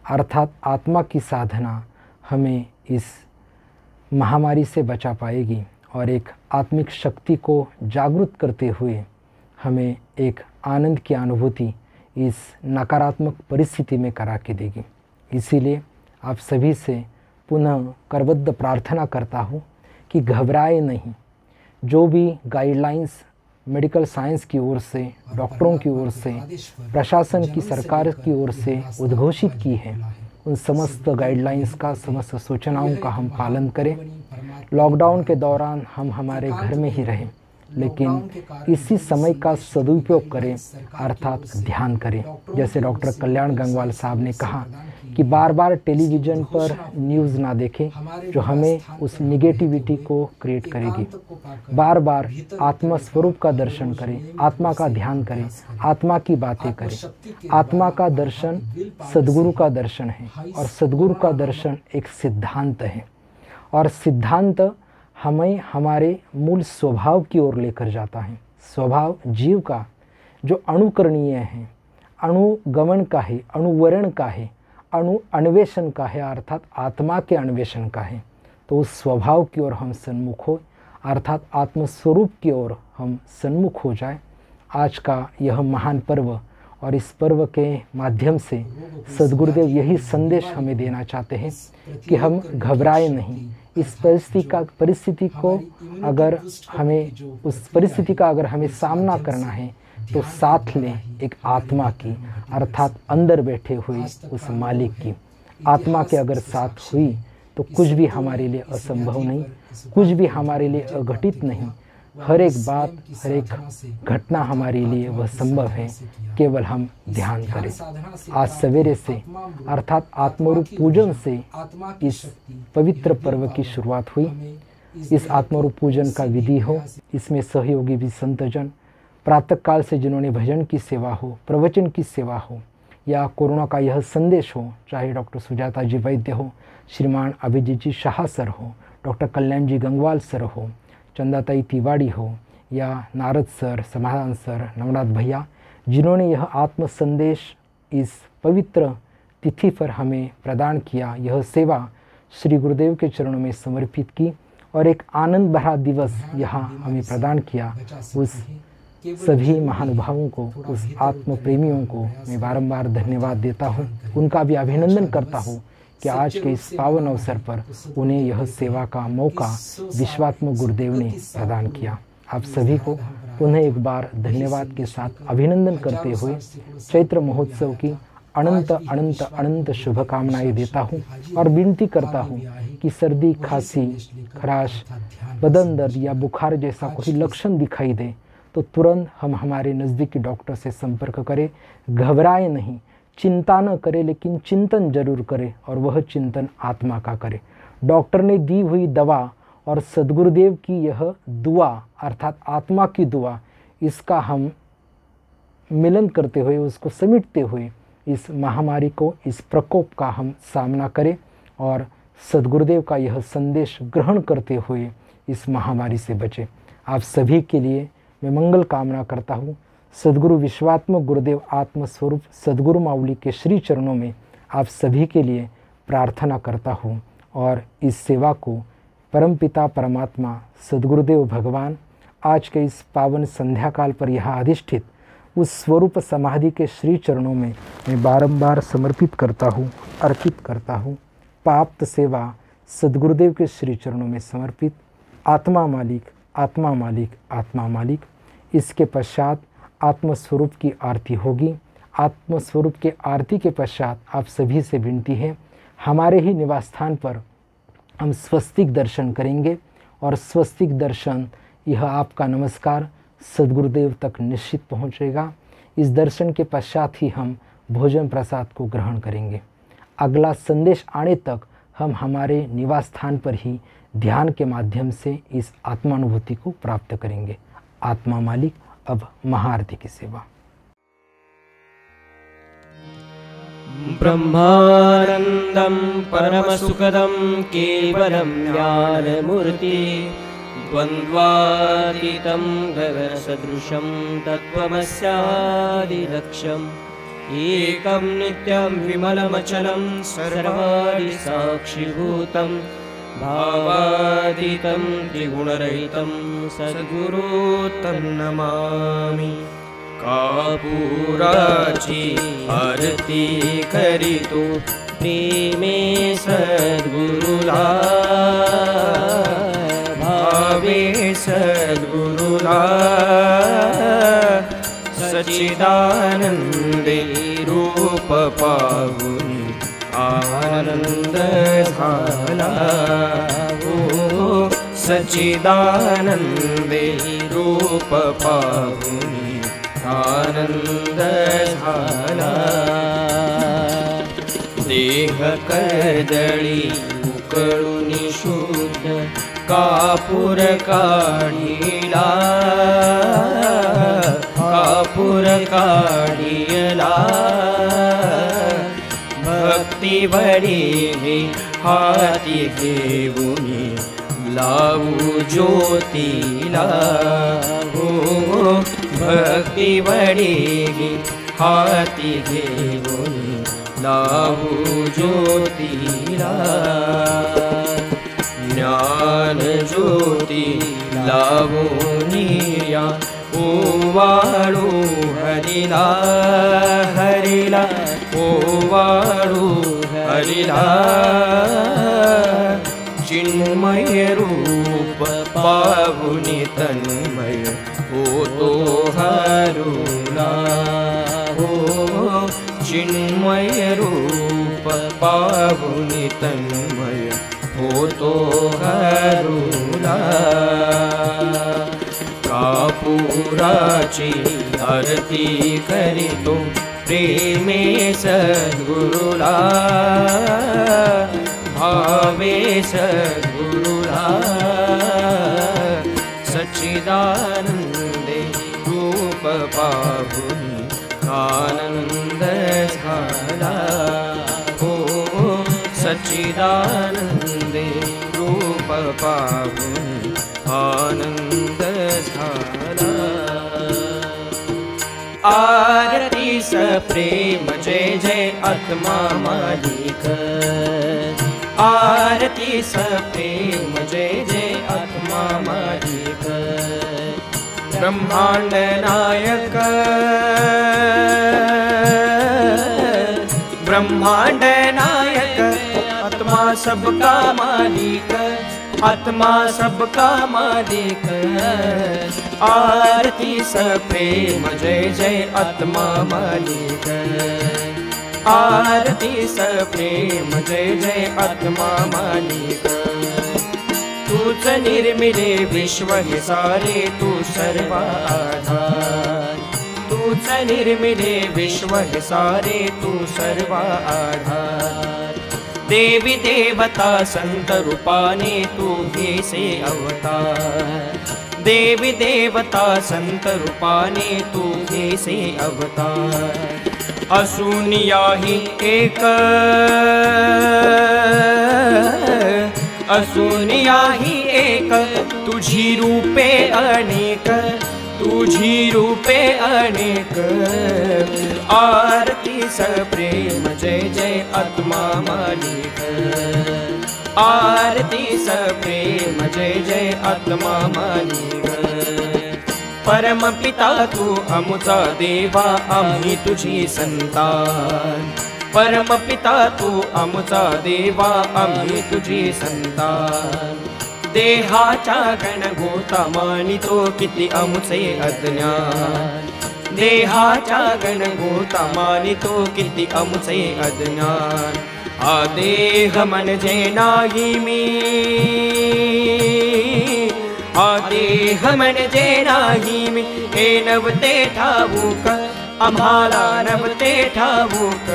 अर्थात आत्मा की साधना हमें इस महामारी से बचा पाएगी और एक आत्मिक शक्ति को जागृत करते हुए हमें एक आनंद की अनुभूति इस नकारात्मक परिस्थिति में करा के देगी। इसीलिए आप सभी से पुनः करबद्ध प्रार्थना करता हूँ कि घबराए नहीं। जो भी गाइडलाइंस मेडिकल साइंस की ओर से, डॉक्टरों की ओर से, प्रशासन की, सरकार की ओर से उद्घोषित की है, उन समस्त गाइडलाइंस का, समस्त सूचनाओं का हम पालन करें। लॉकडाउन के दौरान हम हमारे घर में ही रहें, लेकिन इसी समय का सदुपयोग करें अर्थात ध्यान करें। जैसे डॉक्टर कल्याण गंगवाल साहब ने कहा कि बार बार टेलीविज़न पर न्यूज़ ना देखें जो हमें उस निगेटिविटी को क्रिएट करेगी। बार बार आत्मा स्वरूप का दर्शन करें, आत्मा का ध्यान करें, आत्मा की बातें करें। आत्मा का दर्शन सद्गुरु का दर्शन है और सद्गुरु का दर्शन एक सिद्धांत है और सिद्धांत हमें हमारे मूल स्वभाव की ओर लेकर जाता है। स्वभाव जीव का जो अनुकरणीय है, अनुगमन का है, अनुवरण का है, अन्वेषण का है अर्थात आत्मा के अन्वेषण का है। तो उस स्वभाव की ओर हम सन्मुख हो अर्थात आत्मस्वरूप की ओर हम सन्मुख हो जाए। आज का यह महान पर्व और इस पर्व के माध्यम से सद्गुरुदेव यही संदेश हमें देना चाहते हैं कि हम घबराए नहीं। इस परिस्थिति को अगर हमें उस परिस्थिति का अगर हमें सामना करना है तो साथ लें एक आत्मा की अर्थात अंदर बैठे हुए उस मालिक की। आत्मा के अगर साथ हुई तो कुछ भी हमारे लिए असंभव नहीं, कुछ भी हमारे लिए अघटित नहीं। हर एक बात, हर एक घटना हमारे लिए वह संभव है, केवल हम ध्यान करें। आज सवेरे से अर्थात आत्मरूप पूजन से इस पवित्र पर्व की शुरुआत हुई। इस आत्मरूप पूजन का विधि हो, इसमें सहयोगी भी संतजन, प्रातःकाल से जिन्होंने भजन की सेवा हो, प्रवचन की सेवा हो या कोरोना का यह संदेश हो, चाहे डॉक्टर सुजाता जी वैद्य हो, श्रीमान अभिजीत जी शाह सर हो, डॉक्टर कल्याण जी गंगवाल सर हो, चंदाताई तिवाड़ी हो या नारद सर, समाधान सर, नवनाथ भैया, जिन्होंने यह आत्म संदेश इस पवित्र तिथि पर हमें प्रदान किया, यह सेवा श्री गुरुदेव के चरणों में समर्पित की और एक आनंद भरा दिवस यहाँ हमें प्रदान किया। उस सभी महानुभावों को, उस आत्म प्रेमियों को मैं बारंबार धन्यवाद देता हूँ, उनका भी अभिनंदन करता हूँ कि आज के इस पावन अवसर पर उन्हें यह सेवा का मौका विश्वात्म गुरुदेव ने प्रदान किया। आप सभी को पुनः एक बार धन्यवाद के साथ अभिनंदन करते हुए चैत्र महोत्सव की अनंत अनंत अनंत शुभकामनाएं देता हूँ और विनती करता हूँ कि सर्दी, खांसी, खराश, बदन दर्द या बुखार जैसा कोई लक्षण दिखाई दे तो तुरंत हम हमारे नज़दीकी डॉक्टर से संपर्क करें। घबराए नहीं, चिंता न करें, लेकिन चिंतन जरूर करें और वह चिंतन आत्मा का करें। डॉक्टर ने दी हुई दवा और सद्गुरुदेव की यह दुआ अर्थात आत्मा की दुआ, इसका हम मिलन करते हुए, उसको समेटते हुए इस महामारी को, इस प्रकोप का हम सामना करें और सद्गुरुदेव का यह संदेश ग्रहण करते हुए इस महामारी से बचें। आप सभी के लिए मैं मंगल कामना करता हूँ। सद्गुरु विश्वात्मक गुरुदेव आत्मस्वरूप सद्गुरु माऊली के श्री चरणों में आप सभी के लिए प्रार्थना करता हूँ और इस सेवा को परमपिता परमात्मा सद्गुरुदेव भगवान आज के इस पावन संध्या काल पर यहाँ अधिष्ठित उस स्वरूप समाधि के श्री चरणों में मैं बारंबार समर्पित करता हूँ, अर्पित करता हूँ। प्राप्त सेवा सद्गुरुदेव के श्री चरणों में समर्पित। आत्मा मालिक, आत्मा मालिक, आत्मा मालिक। इसके पश्चात आत्मस्वरूप की आरती होगी। आत्मस्वरूप के आरती के पश्चात आप सभी से विनती है, हमारे ही निवास स्थान पर हम स्वस्तिक दर्शन करेंगे और स्वस्तिक दर्शन, यह आपका नमस्कार सद्गुरुदेव तक निश्चित पहुंचेगा। इस दर्शन के पश्चात ही हम भोजन प्रसाद को ग्रहण करेंगे। अगला संदेश आने तक हम हमारे निवास स्थान पर ही ध्यान के माध्यम से इस आत्मानुभूति को प्राप्त करेंगे। आत्मा मालिक, अब महाआरती की सेवा। ब्रह्मानन्दं परमसुखदं केवलं ज्ञानमूर्ति द्वन्द्वातीतं गगनसदृशं तत्त्वमस्यादिलक्ष्यम् एकं नित्यं विमलमचलं सर्वादि साक्षिभूतं भावातीतं त्रिगुणरहितं सद्गुरु तं नमामि। कापूराची आरती करीतो प्रेमे सद्गुरुला भावे सद्गुरुला सच्चिदानंदे रूप पाहुनी आनंद झाला हो सच्चिदानंदे रूप पाहुनी आनंद झाला। देह कर्दळी उकळून शुद्ध कापूर काढिला कापूर काढिला भक्ती वडी हाती घेऊनी लावू ज्योतीला हो भक्ती वडी हाती घेऊनी लावू ज्योतीला ज्ञान ज्योती लावूनिया ओवाळू हरिला हरिला ओवाळू हरिला चिन्मय रूप पाहुनी तन्मय होतो हरुला हो चिन्मय रूप पाहुनी तन्मय होतो हरुला। कापूराची आरती करीतो प्रेमे सद्गुरुला भावे सद्गुरुला सच्चिदानंदे रूप पाहुनी आनंद झाला हो सच्चिदानंदे रूप पाहुनी आनंद झाला। आरती स प्रेम जय जय आत्मा मालिक आरती स प्रेम जय जय आत्मा मालिक ब्रह्मांड नायक ब्रह्मांड नायक आत्मा सबका मालिक आत्मा सबका मालिक। आरती सप्रेम जय जय आत्मा मालिक। आरती सप्रेम जय जय आत्मा मालिक। तूच निर्मिले विश्व हे सारे, तू सर्व आधार। तूच निर्मिले विश्व हे सारे, तू सर्व आधार। देवी देवता संत रूपाने तू घेसे अवतार। देवी देवता संत रूपाने तू घेसे अवतार। असूनियाही एक, असूनियाही एक, तुझी रूपे अनेक। तुझी रूपे अनेक। आरती सप्रेम जय जय आत्मा मालिक। आरती सप्रेम जय जय आत्मा मालिक। परम पिता तू आमचा देवा, आम्ही तुझी संतान। परम पिता तू आमचा देवा, आम्ही तुझी संतान। देहाच्या गणगोता मानितो किती आमचे अज्ञान। देहाच्या गणगोता मानितो किती आमचे अज्ञान। हा देह म्हणजे नाही मी, हा देह म्हणजे नाही मी, हे नवते ठाऊक आम्हाला नवते ठाऊक।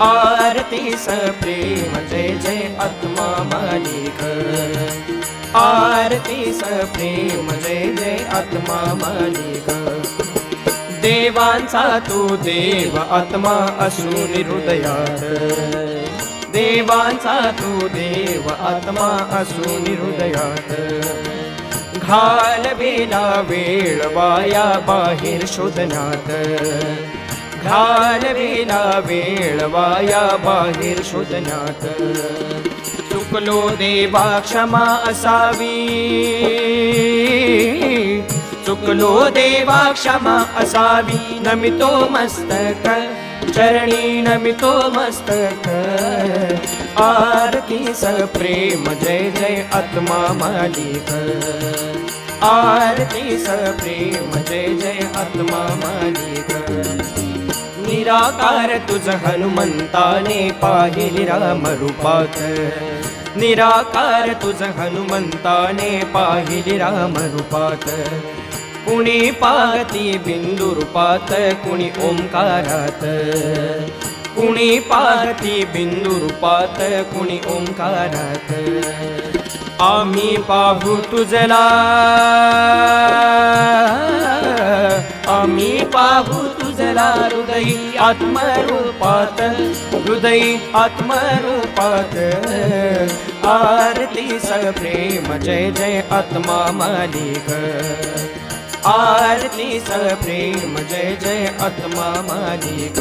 आरती सप्रेम जय जय आत्मा मालिक। आरती सप्रेम जय जय आत्मा मालिक। देवांचा तू देव आत्मा असून हृदयात। देवांचा तू देव आत्मा असून हृदयात। घालवेला वेळ वाया बाहेर शोधण्यात। घालवेला वेळ वाया बाहेर शोधण्यात। चुकलो देवा क्षमा असावी। चुकलो देवा क्षमा असावी। नमितो मस्तक चरणी नमितो मस्तक। आरती सप्रेम जय जय आत्मा मालिक। आरती सप्रेम जय जय आत्मा मालिक। निराकार तुझ हनुमंताने पाहिले राम रूपात। निराकार तुझ हनुमंताने पाहिले राम रूपात। कुणी पाहती बिंदू रूपात, कुणी ओंकारात। कुणी पाहती बिंदू रूपात, कुणी ओंकारात। आम्ही पाहू तुझला, आम्ही पाहू तुझला हृदयी आत्मरूपात। हृदयी आत्मरूपात। आरती सप्रेम जय जय आत्मा मालिक। आरती सप्रेम जय जय आत्मा मालिक।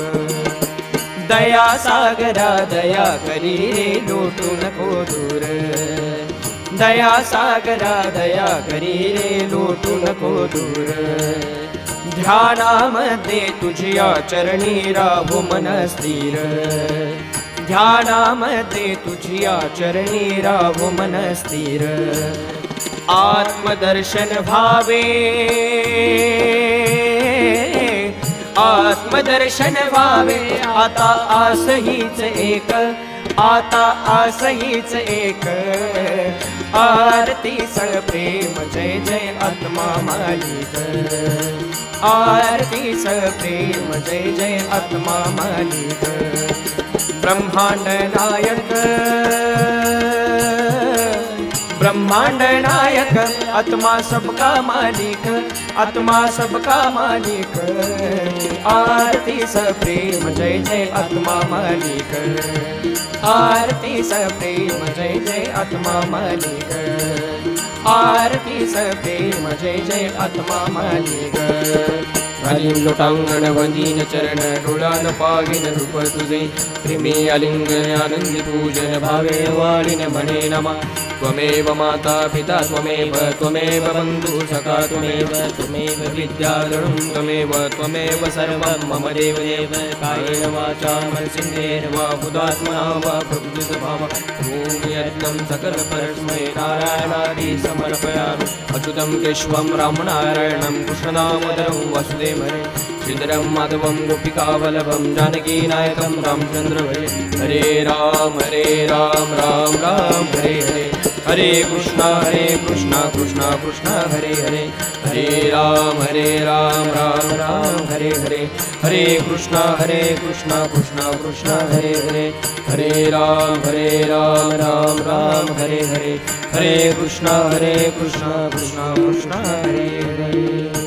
दया सागरा दया करी रे लोटू नको दूर। दया सागरा दया करी रे लोटू नको दूर। ध्यानामध्ये तुझ्या चरणी राहू मन स्थिर। ध्यानामध्ये तुझ्या चरणी राहू मन स्थिर। आत्मदर्शन भावे। आत्मदर्शन व्हावे आता आस हीच एक। आता आस हीच एक। आरती सप्रेम जय जय आत्मा मालिक। आरती सप्रेम जय जय आत्मा मालिक। ब्रह्मांड नायक। ब्रह्मांड नायक आत्मा सबका मालिक। आत्मा सबका मालिक। आरती सप्रेम जय जय आत्मा मालिक। आरती सप्रेम जय जय आत्मा मालिक। आरती सप्रेम जय जय आत्मा मालिक घालीन लोटांगण वंदीन चरण डोळान पागिन रूप तुझे प्रेमी आलिंगन आनंदी पूजन भावे वाळीन म्हणे नमा त्वमेव माता पिता त्वमेव बंधु सखा त्वमेव विद्याधरं त्वमेव सर्वं मम देव कायेन वाचा मनसेन्द्रियेण वा बुद्धात्मना वा प्रकृतिस्वभावा यत्नं सकल परस्मै नारायणादि समर्पयामि अच्युतं केशवं रामनारायणं कृष्णदामोदरं वासुदेवं श्रीधरं माधवं गोपिकावल्लभं जानकीनायकं रामचन्द्र हरे राम राम राम हरे हरे हरे कृष्णा कृष्णा कृष्णा हरे हरे हरे राम राम राम हरे हरे हरे कृष्णा कृष्णा कृष्णा हरे हरे हरे राम राम राम हरे हरे हरे कृष्णा कृष्णा कृष्णा हरे हरे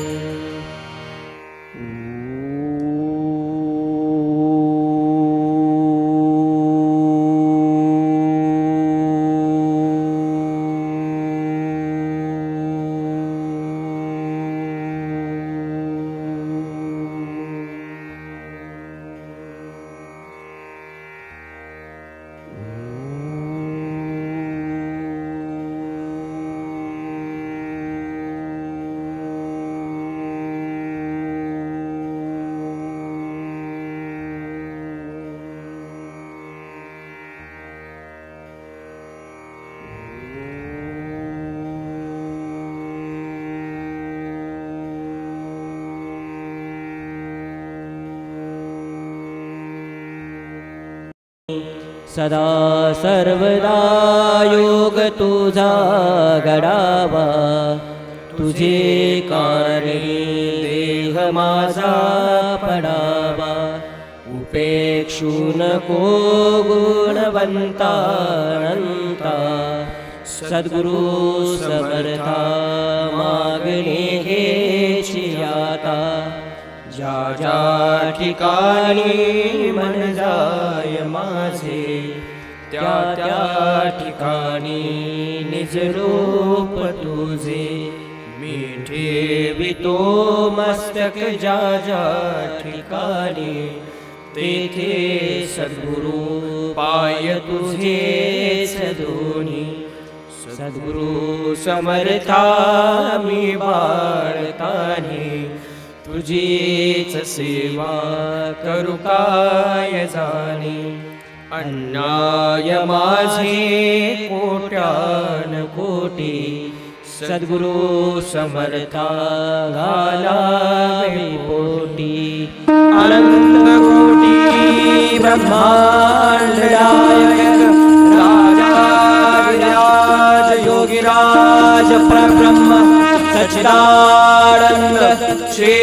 सदा सर्वदा योग तुझा घडावा तुझे कारणे देह माझा पडावा उपेक्षू नको गुणवंता अनंता सद्गुरु समर्था मागणे हेची आता ज्या ज्या ठिकाणी मन जाय माझे त्या त्या ठिकाणी निज रूप तुझे मी ठेवितो मस्तक ज्या ज्या ठिकाणी तेथे सद्गुरु पाय तुझे सदोनी सद्गुरु समर्था मी बाळतानी तुझीच सेवा करू काय जाणे अन्याय माझे कोट्यान कोटी सद्गुरु समर्था घालावे पोटी अनंत कोटी ब्रह्मांड नायक राज योगिराज परब्रह्म सच्चिदानंद श्री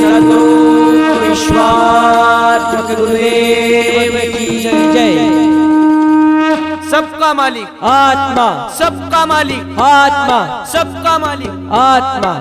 सद्गुरु विश्वात्मक गुरुदेव की जय। सबका मालिक आत्मा, सबका मालिक आत्मा, सबका मालिक आत्मा।